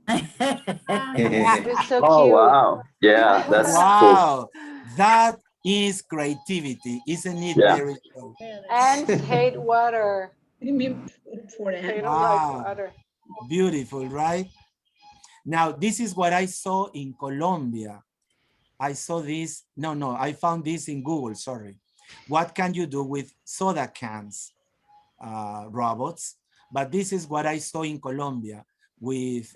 It's so Oh, cute. wow. Yeah, that's wow. That is creativity, isn't it? Yeah. Very cool. And hate water. They don't Wow. like water. Beautiful, right? Now, this is what I saw in Colombia. I saw this, I found this in Google, sorry. What can you do with soda cans, robots? But this is what I saw in Colombia with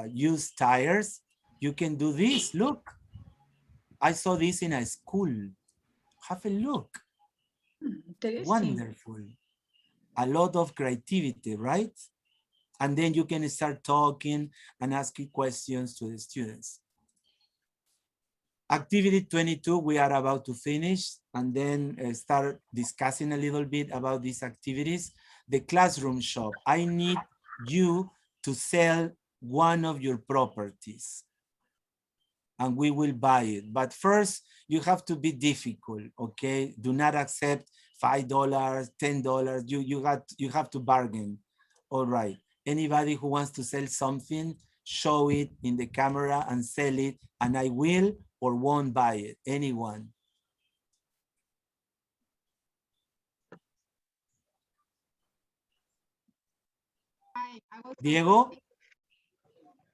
used tires. You can do this, look. I saw this in a school. Have a look. Wonderful. A lot of creativity, right? And then you can start talking and asking questions to the students. Activity 22, we are about to finish and then start discussing a little bit about these activities. The classroom shop. I need you to sell one of your properties and we will buy it. But first, you have to be difficult, okay? Do not accept $5, $10. You have to bargain. All right. Anybody who wants to sell something, show it in the camera and sell it, and I will or won't buy it. Anyone? Diego?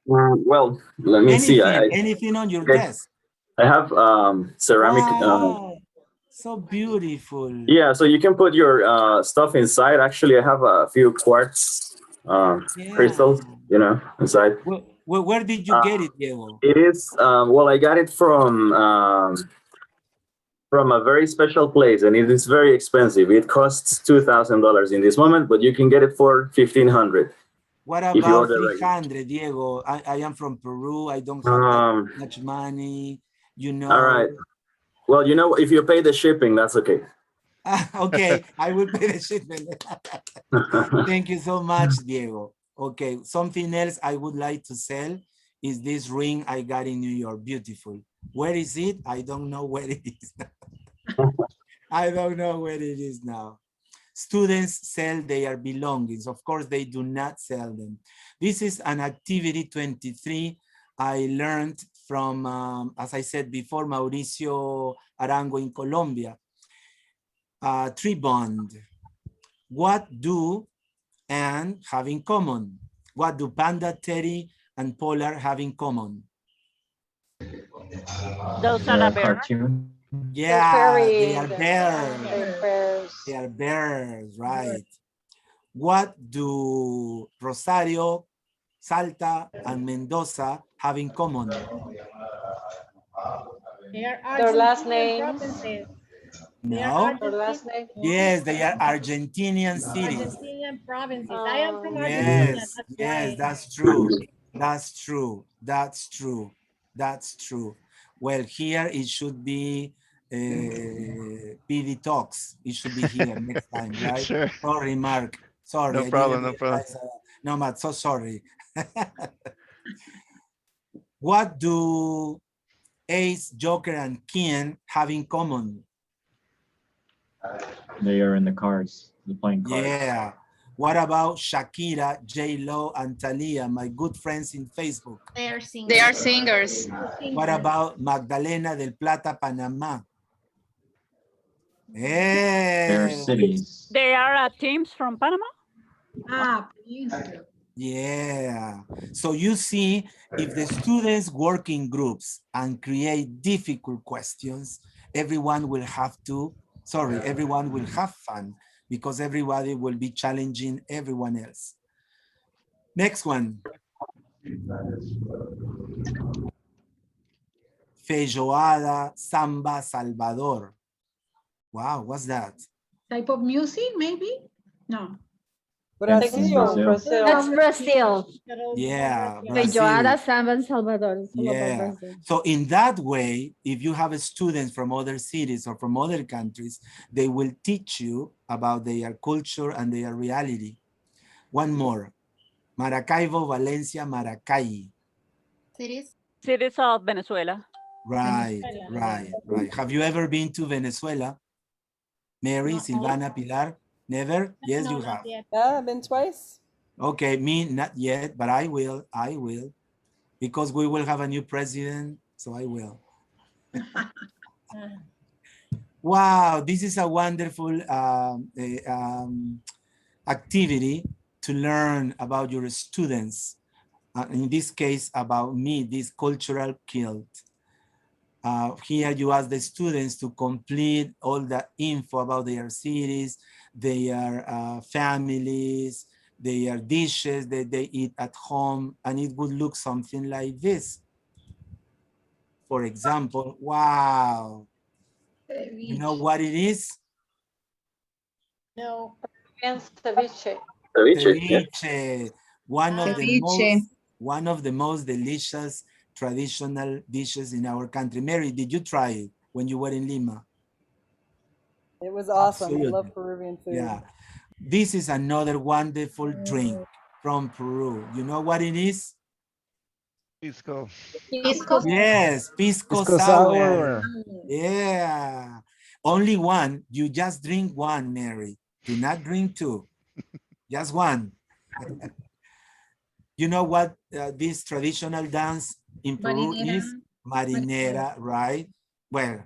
Well, let me see. Anything on your desk? I have ceramic. Wow, so beautiful. Yeah, so you can put your stuff inside. Actually, I have a few quartz crystals, inside. Where did you get it, Diego? It is, well, I got it from a very special place, and it is very expensive. It costs $2,000 in this moment, but you can get it for $1,500. What about 300, Diego? I am from Peru. I don't have that much money, All right. Well, if you pay the shipping, that's okay. Okay, I will pay the shipment. Thank you so much, Diego. Okay, something else I would like to sell is this ring I got in New York. Beautiful. Where is it? I don't know where it is now. I don't know where it is now. Students sell their belongings. Of course, they do not sell them. This is an activity 23 I learned from, as I said before, Mauricio Arango in Colombia. Tree bond. What do and have in common? What do Panda, Teddy, and Polar have in common? Those are a bear. Yeah, they are bears. They are bears, right. What do Rosario, Salta, and Mendoza have in common? Their last names. No. Their last name. Yes, they are Argentinian cities. Argentinian provinces. I am from Argentina. Yes, that's true. That's true. That's true. That's true. Well, here it should be PD Talks. It should be here next time, right? Sure. Sorry, Mark. Sorry. No problem, no problem. No, Matt, so sorry. What do Ace, Joker, and Ken have in common? They are in the cars. They're playing cards. Yeah. What about Shakira, J-Lo, and Talia, my good friends in Facebook? They are singers. They are singers. What about Magdalena del Plata, Panama? Hey. They're cities. They are teams from Panama? Ah, please. Yeah. So you see, if the students work in groups and create difficult questions, everyone will have fun because everybody will be challenging everyone else. Next one. Feijoada, samba, Salvador. Wow, what's that? Type of music, maybe? No. Brazil. That's Brazil. Yeah, Feijoada, Brazil. samba, and Salvador. It's all about Yeah. Brazil. So in that way, if you have students from other cities or from other countries, they will teach you about their culture and their reality. One more. Maracaibo, Valencia, Maracay. Cities? Cities of Venezuela. Right. Have you ever been to Venezuela? Mary, Silvana, Pilar? Never? Yes, you have. Yeah, I've been twice. Okay, me not yet, but I will. Because we will have a new president, so I will. Wow, this is a wonderful activity to learn about your students. In this case, about me, this cultural guild. Here you ask the students to complete all the info about their cities, their families, their dishes that they eat at home, and it would look something like this. For example, wow. You know what it is? No, ceviche. Ceviche. One of the most delicious traditional dishes in our country. Mary, did you try it when you were in Lima? It was awesome. Absolutely. I love Peruvian food. Yeah. This is another wonderful drink from Peru. You know what it is? Pisco. Yes, pisco sour. Yeah. Only one. You just drink one, Mary. Do not drink two. Just one. You know what this traditional dance in Peru is? Marinera, right? Well.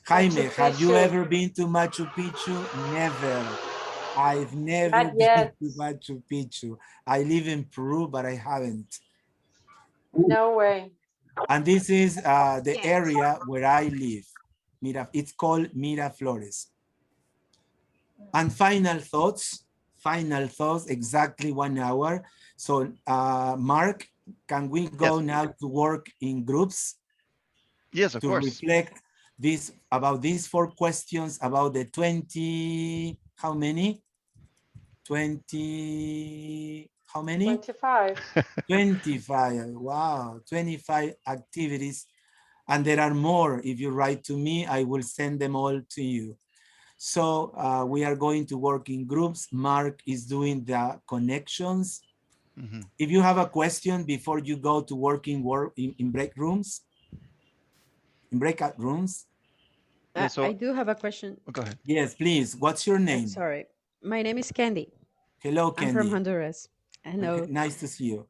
Jaime, have you ever been to Machu Picchu? Never. I've never been to Machu Picchu. I live in Peru, but I haven't. No way. And this is the area where I live. It's called Miraflores. And final thoughts, exactly 1 hour. So Mark, can we go now to work in groups? Yes, of course. To reflect about these 4 questions about the 20, how many? 20, how many? 25. 25, wow, 25 activities. And there are more. If you write to me, I will send them all to you. So we are going to work in groups. Mark is doing the connections. Mm-hmm. If you have a question before you go to work in break rooms, in breakout rooms. Yeah, so, I do have a question. Oh, go ahead. Yes, please. What's your name? Sorry. My name is Candy. Hello, Candy. I'm from Honduras. Hello. Okay. Nice to see you.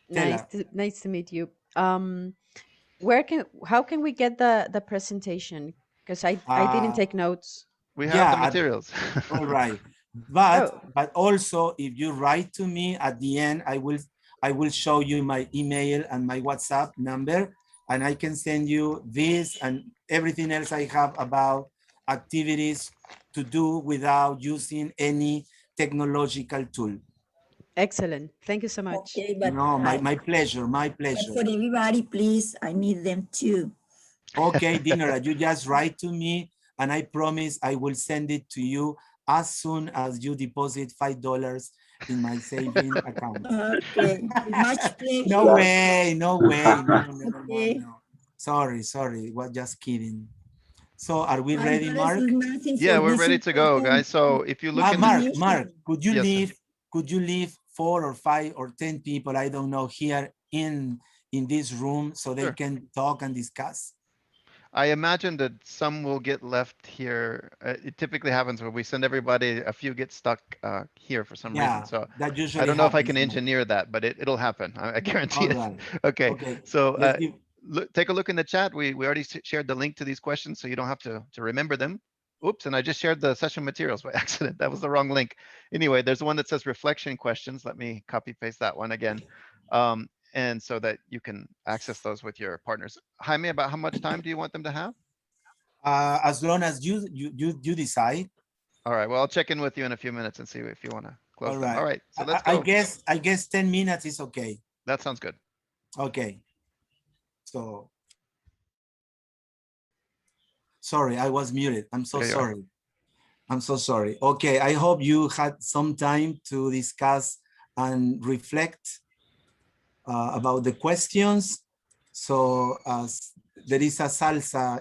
Nice to meet you. How can we get the presentation? Because I didn't take notes. We have the materials. All right. But also if you write to me at the end, I will show you my email and my WhatsApp number, and I can send you this and everything else I have about activities to do without using any technological tool. Excellent. Thank you so much. Okay, but no, my pleasure, my pleasure. For everybody, please, I need them too. Okay, Dinora, you just write to me and I promise I will send it to you as soon as you deposit $5 in my saving account. Okay, much pleasure. No way. No. Sorry, was just kidding. So are we ready, Mark? Yeah, we're ready to go, guys. So if you look Mark, could you leave could you leave 4 or 5 or 10 people, I don't know, here in this room so they Sure. can talk and discuss? I imagine that some will get left here. It typically happens when we send everybody, a few get stuck here for some reason. So that I usually don't know if I happens. can engineer that, but it'll happen. I guarantee All it. right. Okay. Okay. So Let's give... take a look in the chat. We already shared the link to these questions, so you don't have to remember them. Oops, and I just shared the session materials by accident. That was the wrong link. Anyway, there's one that says reflection questions. Let me copy paste that one again. And so that you can access those with your partners. Jaime, about how much time do you want them to have? As long as you decide. All right. Well, I'll check in with you in a few minutes and see if you want to close them. All right. So let's go. I guess 10 minutes is okay. That sounds good. Okay. So sorry, I was muted. I'm so sorry. I'm so sorry. Okay, I hope you had some time to discuss and reflect about the questions. So there is a salsa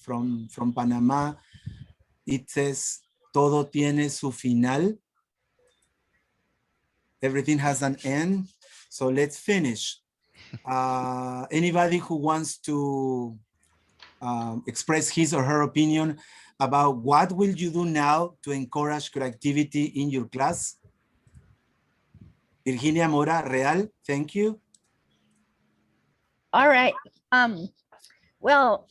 from Panama. It says, todo tiene su final. Everything has an end. So let's finish. Anybody who wants to express his or her opinion about what will you do now to encourage creativity in your class? Virginia Mora Real, thank you. All right. Well,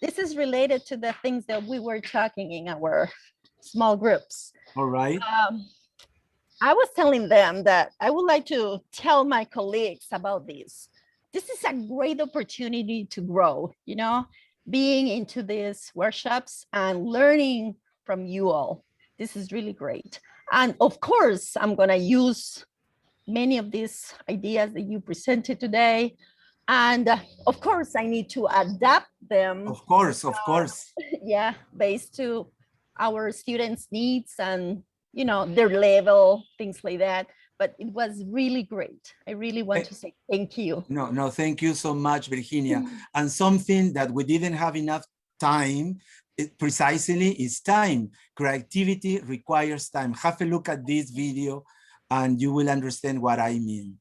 this is related to the things that we were talking in our small groups. All right. I was telling them that I would like to tell my colleagues about this. This is a great opportunity to grow, you know, being into these workshops and learning from you all. This is really great. And of course, I'm going to use many of these ideas that you presented today. And of course, I need to adapt them. Of course. Yeah, based to our students' needs and, you know, their level, things like that. But it was really great. I really want to say thank you. No, thank you so much, Virginia. And something that we didn't have enough time, precisely is time. Creativity requires time. Have a look at this video and you will understand what I mean.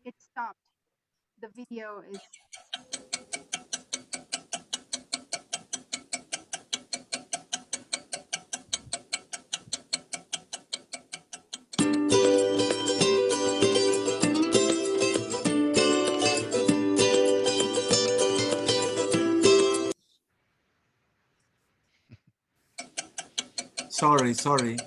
It stopped. The video is... Sorry.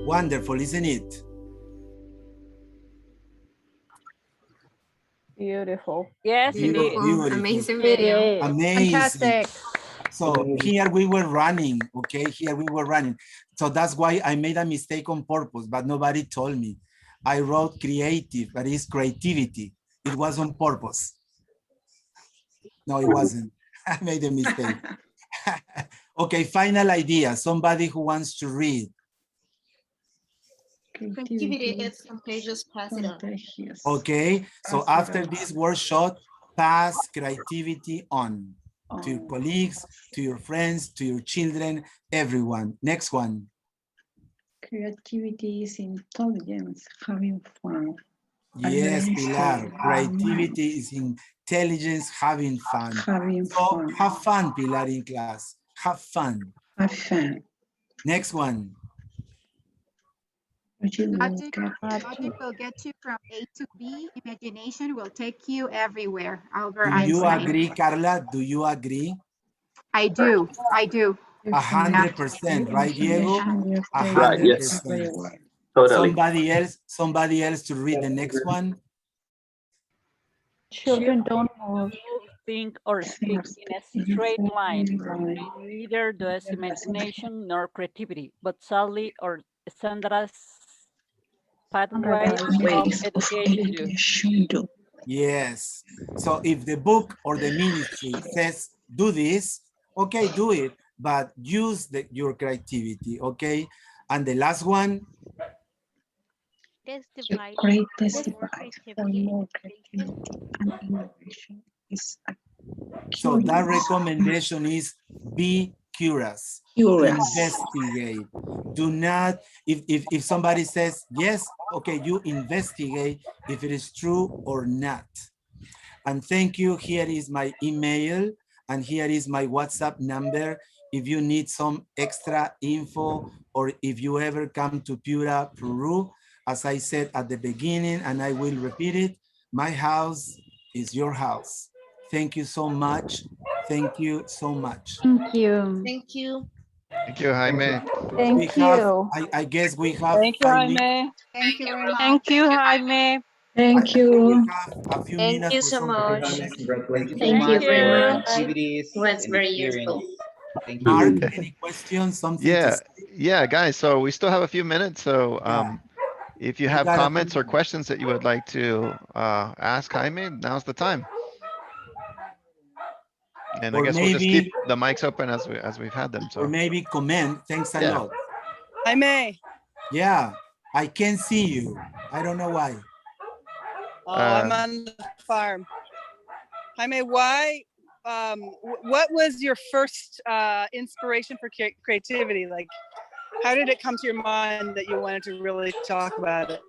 Wonderful, isn't it? Beautiful. Yes, indeed. Beautiful. Amazing video. Amazing. Fantastic. So here we were running, okay? Here we were running. So that's why I made a mistake on purpose, but nobody told me. I wrote creative, but it's creativity. It was on purpose. No, it wasn't. I made a mistake. Okay, final idea. Somebody who wants to read. Creativity is contagious, pass it on. Okay, so after this workshop, pass creativity on to your colleagues, to your friends, to your children, everyone. Next one. Creativity is intelligence, having fun. Yes, Pilar. Creativity is intelligence, having fun. So have fun, Pilar, in class. Have fun. Have fun. Next one. Logic will get you from A to B. Imagination will take you everywhere. Albert Do you Einstein. agree, Carla? Do you agree? I do. I do. 100%, right, Diego? Right, yes. 100%. Totally. Somebody else to read the next one. Children don't move. Think or speak in a straight line. Neither does imagination nor creativity, but sadly or standardized pathways of education do. Yes. So if the book or the ministry says do this, okay, do it, but use your creativity, okay? And the last one. Greatest divide for more creativity and innovation is So that recommendation is be curious. Investigate. Do not, if somebody says yes, okay, you investigate if it is true or not. And thank you. Here is my email and here is my WhatsApp number. If you need some extra info or if you ever come to Piura, Peru, as I said at the beginning, and I will repeat it, my house is your house. Thank you so much. Thank you so much. Thank you. Thank you. Thank you, Jaime. Thank you. I guess we have Thank you, Jaime. Thank you very much. Thank you, Jaime. Thank We you. have a few Thank minutes you for so some much. questions. Congratulations Thank so much for your you. activities It was and very experience. useful. Thank Mark, you. any questions? Something to say? Yeah, guys. So we still have a few minutes. So if you have got a comments few or questions that you would like to ask Jaime, now's the time. And I Or guess we'll just maybe- keep the mics open as we've had them. So Or maybe comment. Thanks a Yeah. lot. Jaime. Yeah, I can see you. I don't know why. I'm on the farm. Jaime, why? What was your first inspiration for creativity? Like, how did it come to your mind that you wanted to really talk about it?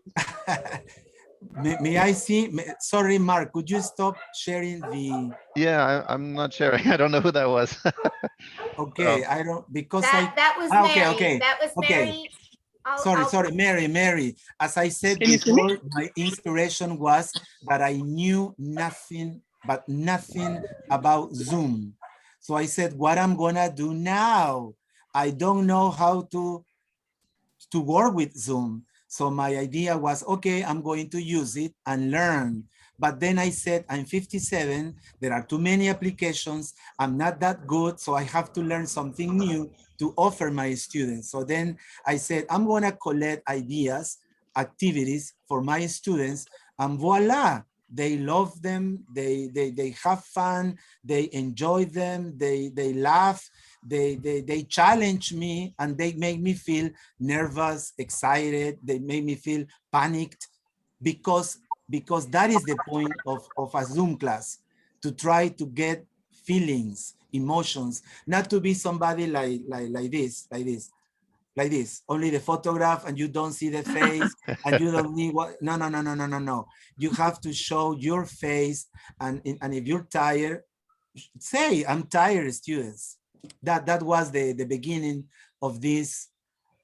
May I see? Sorry, Mark, could you stop sharing the... Yeah, I'm not sharing. I don't know who that was. Okay, I don't, because That was okay, Mary. okay. That was Okay. Mary. Sorry, Mary. As I said Can you see before, my inspiration was that I knew nothing about Zoom. So I said, what I'm gonna do now? I don't know how to work with Zoom. So my idea was, okay, I'm going to use it and learn. But then I said, I'm 57, there are too many applications, I'm not that good, so I have to learn something new to offer my students. So then I said, I'm gonna collect ideas, activities for my students, and voila, they love them, they have fun, they enjoy them, they laugh, they challenge me, and they make me feel nervous, excited, they make me feel panicked, because that is the point of a Zoom class, to try to get feelings, emotions, not to be somebody like this, only the photograph and you don't see the face and you don't need what, no. You have to show your face, and if you're tired, say, I'm tired, students. That was the beginning of this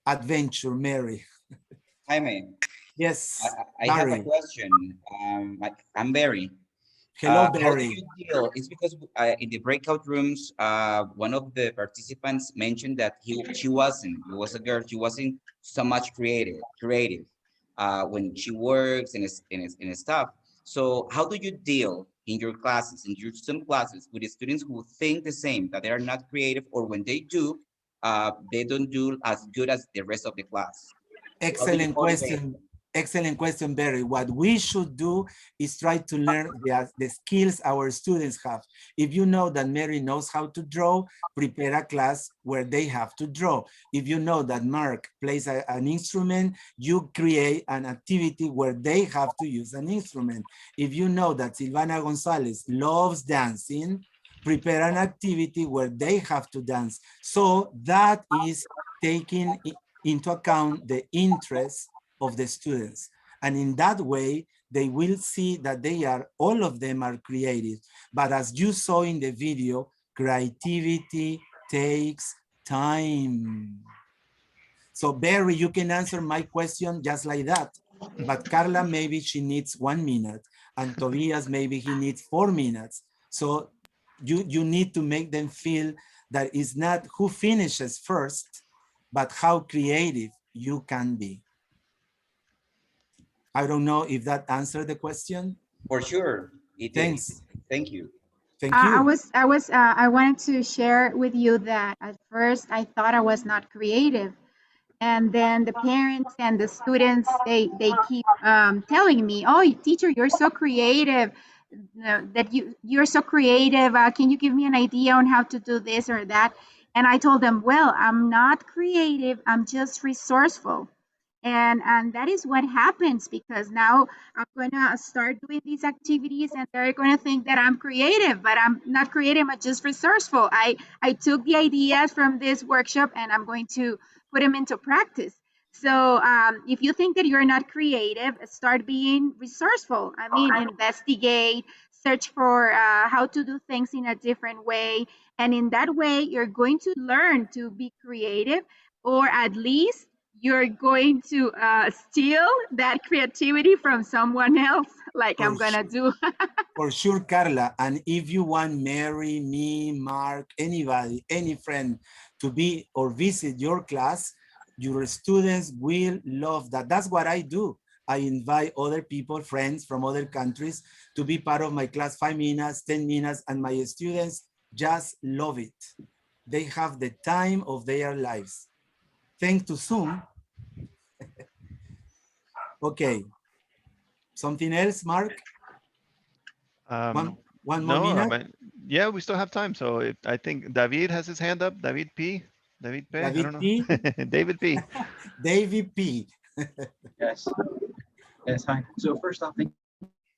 adventure, Mary. Jaime. Yes, I have a question. I'm Barry. Hello, How do Barry. you deal? It's because in the breakout rooms, one of the participants mentioned that she wasn't. It was a girl. She wasn't so much creative when she works and stuff. So how do you deal in your classes, in your Zoom classes, with the students who think the same, that they are not creative, or when they do, they don't do as good as the rest of the class? How do you Excellent motivate? question. Excellent question, Barry. What we should do is try to learn the skills our students have. If you know that Mary knows how to draw, prepare a class where they have to draw. If you know that Mark plays an instrument, you create an activity where they have to use an instrument. If you know that Silvana Gonzalez loves dancing, prepare an activity where they have to dance. So that is taking into account the interests of the students. And in that way, they will see that all of them are creative. But as you saw in the video, creativity takes time. So Barry, you can answer my question just like that. But Carla, maybe she needs 1 minute. And Tobias, maybe he needs 4 minutes. So you need to make them feel that it's not who finishes first, but how creative you can be. I don't know if that answered the question. For sure, it did. Thanks. Thank you. Thank you. I wanted to share with you that at first I thought I was not creative. And then the parents and the students, they keep telling me, oh, teacher, you're so creative, that you're so creative. Can you give me an idea on how to do this or that? And I told them, well, I'm not creative. I'm just resourceful. And that is what happens, because now I'm going to start doing these activities and they're going to think that I'm creative, but I'm not creative. I'm just resourceful. I took the ideas from this workshop and I'm going to put them into practice. So if you think that you're not creative, start being resourceful. I mean, investigate, search for how to do things in a different way. And in that way, you're going to learn to be creative, or at least you're going to steal that creativity from someone else, like I'm going to do. For sure, Carla. And if you want Mary, me, Mark, anybody, any friend to be or visit your class, your students will love that. That's what I do. I invite other people, friends from other countries, to be part of my class, 5 minutes, 10 minutes, and my students just love it. They have the time of their lives. Thanks to Zoom. Okay. Something else, Mark? One more No, minute? yeah, we still have time. So I think David has his hand up. David P. David P. I don't know. P. David P. David P. Yes. Yes, hi. So first off, thank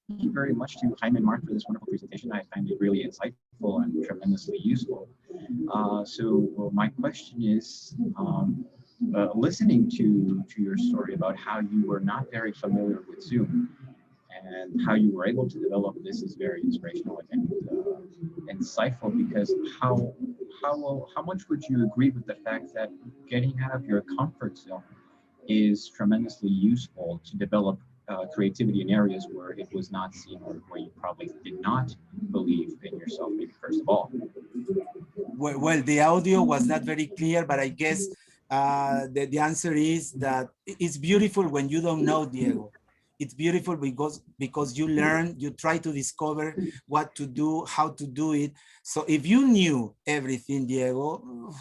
you very much to Jaime and Mark for this wonderful presentation. I find it really insightful and tremendously useful. So my question is, listening to your story about how you were not very familiar with Zoom and how you were able to develop this is very inspirational and insightful, because how much would you agree with the fact that getting out of your comfort zone is tremendously useful to develop creativity in areas where it was not seen, or where you probably did not believe in yourself, maybe first of all? Well, the audio was not very clear, but I guess the answer is that it's beautiful when you don't know, Diego. It's beautiful because you learn, you try to discover what to do, how to do it. So if you knew everything, Diego,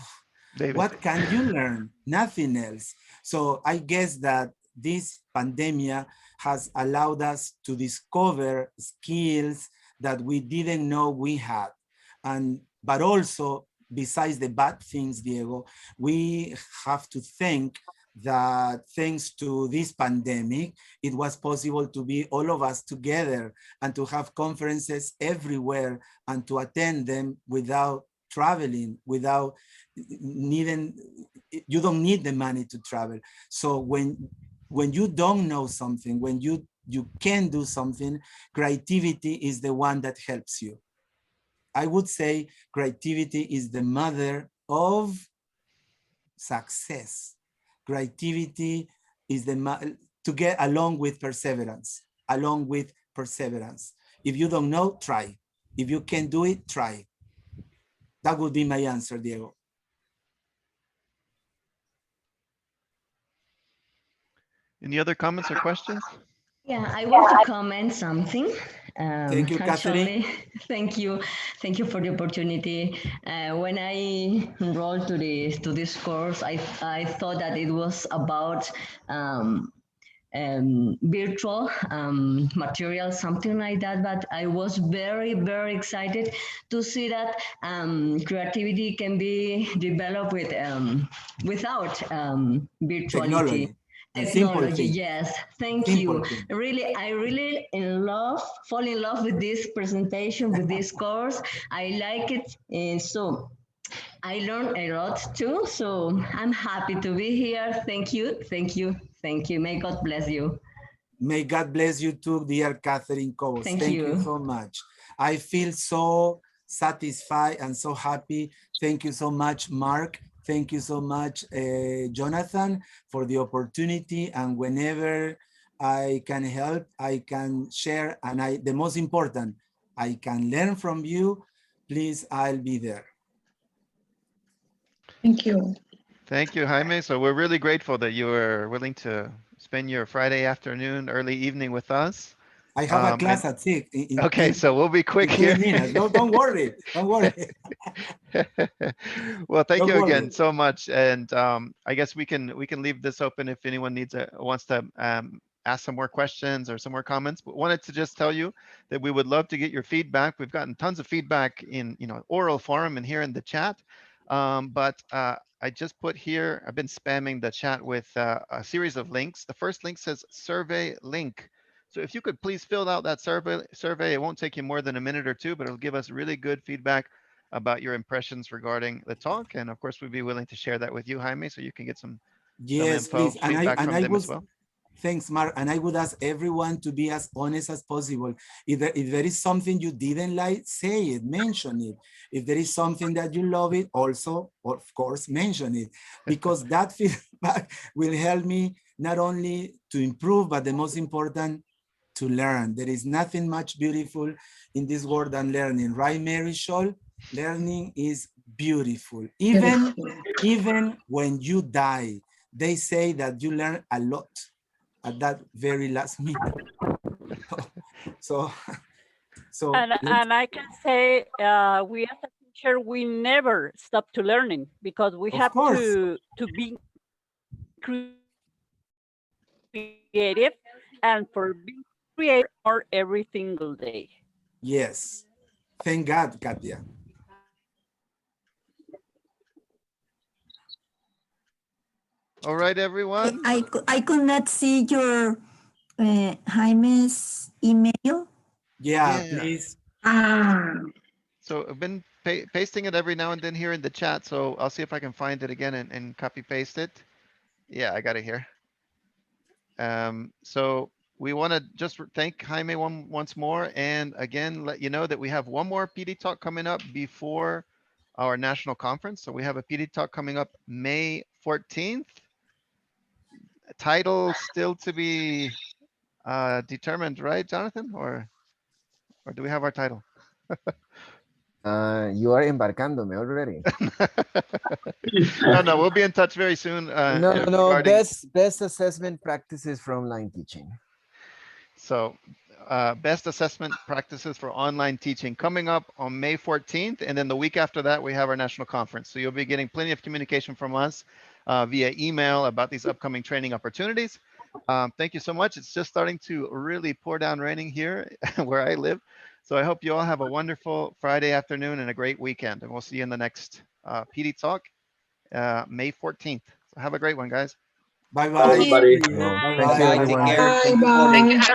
David, what can you learn? Nothing else. So I guess that this pandemic has allowed us to discover skills that we didn't know we had. But also, besides the bad things, Diego, we have to think that thanks to this pandemic, it was possible to be all of us together and to have conferences everywhere and to attend them without traveling, without needing, you don't need the money to travel. So when you don't know something, when you can do something, creativity is the one that helps you. I would say creativity is the mother of success. Creativity is to get along with perseverance, If you don't know, try. If you can do it, try. That would be my answer, Diego. Any other comments or questions? Yeah, I want to comment something. Thank you, Catherine. Actually, thank you for the opportunity. When I enrolled to this course, I thought that it was about virtual material, something like that. But I was very excited to see that creativity can be developed with without virtuality. Technology, yes. Thank you. Really, I really fall in love with this presentation, with this course. I like it, and so I learned a lot too. So I'm happy to be here. Thank you. May God bless you. May God bless you too, dear Catherine Cobos. Thank you so much. I feel so satisfied and so happy. Thank you so much, Mark. Thank you so much, Jonathan, for the opportunity. And whenever I can help, I can share. And the most important, I can learn from you. Please, I'll be there. Thank you. Thank you, Jaime. So we're really grateful that you were willing to spend your Friday afternoon, early evening with us. I have a class at 6. Okay, so we'll be quick here. Minutes. No, don't worry. Don't worry. Well, thank you again so much. And I guess we can leave this open if anyone wants to ask some more questions or some more comments. But wanted to just tell you that we would love to get your feedback. We've gotten tons of feedback in oral forum and here in the chat. But I just put here, I've been spamming the chat with a series of links. The first link says survey link. So if you could please fill out that survey, it won't take you more than a minute or two, but it'll give us really good feedback about your impressions regarding the talk. And of course, we'd be willing to share that with you, Jaime, so you can get some info, please. feedback from them as well. Thanks, Mark. And I would ask everyone to be as honest as possible. If there is something you didn't like, say it, mention it. If there is something that you love it, also, of course, mention it. Because that feedback will help me not only to improve, but the most important, to learn. There is nothing much beautiful in this world than learning, right, Mary Scholl? Learning is beautiful. Even when you die, they say that you learn a lot at that very last minute. so and I can say we as a teacher, we never stop to learning because we have to be creative, and for being creative or every single day. Yes. Thank God, Katia. All right, everyone. I could not see your Jaime's email. Yeah, please. So I've been pasting it every now and then here in the chat. So I'll see if I can find it again and copy paste it. Yeah, I got it here. So we want to just thank Jaime once more. And again, let you know that we have one more PD Talk coming up before our national conference. So we have a PD Talk coming up May 14th. Title still to be determined, right, Jonathan? Or do we have our title? You are embarcándome already. No, we'll be in touch very soon. No, best assessment practices for online teaching. So best assessment practices for online teaching coming up on May 14th. And then the week after that, we have our national conference. So you'll be getting plenty of communication from us via email about these upcoming training opportunities. Thank you so much. It's just starting to really pour down raining here where I live. So I hope you all have a wonderful Friday afternoon and a great weekend. And we'll see you in the next PD Talk, May 14th. So have a great one, guys. Bye-bye. Thank you, everybody. Bye-bye. Thank you, everyone. Take care. Bye. Thank you for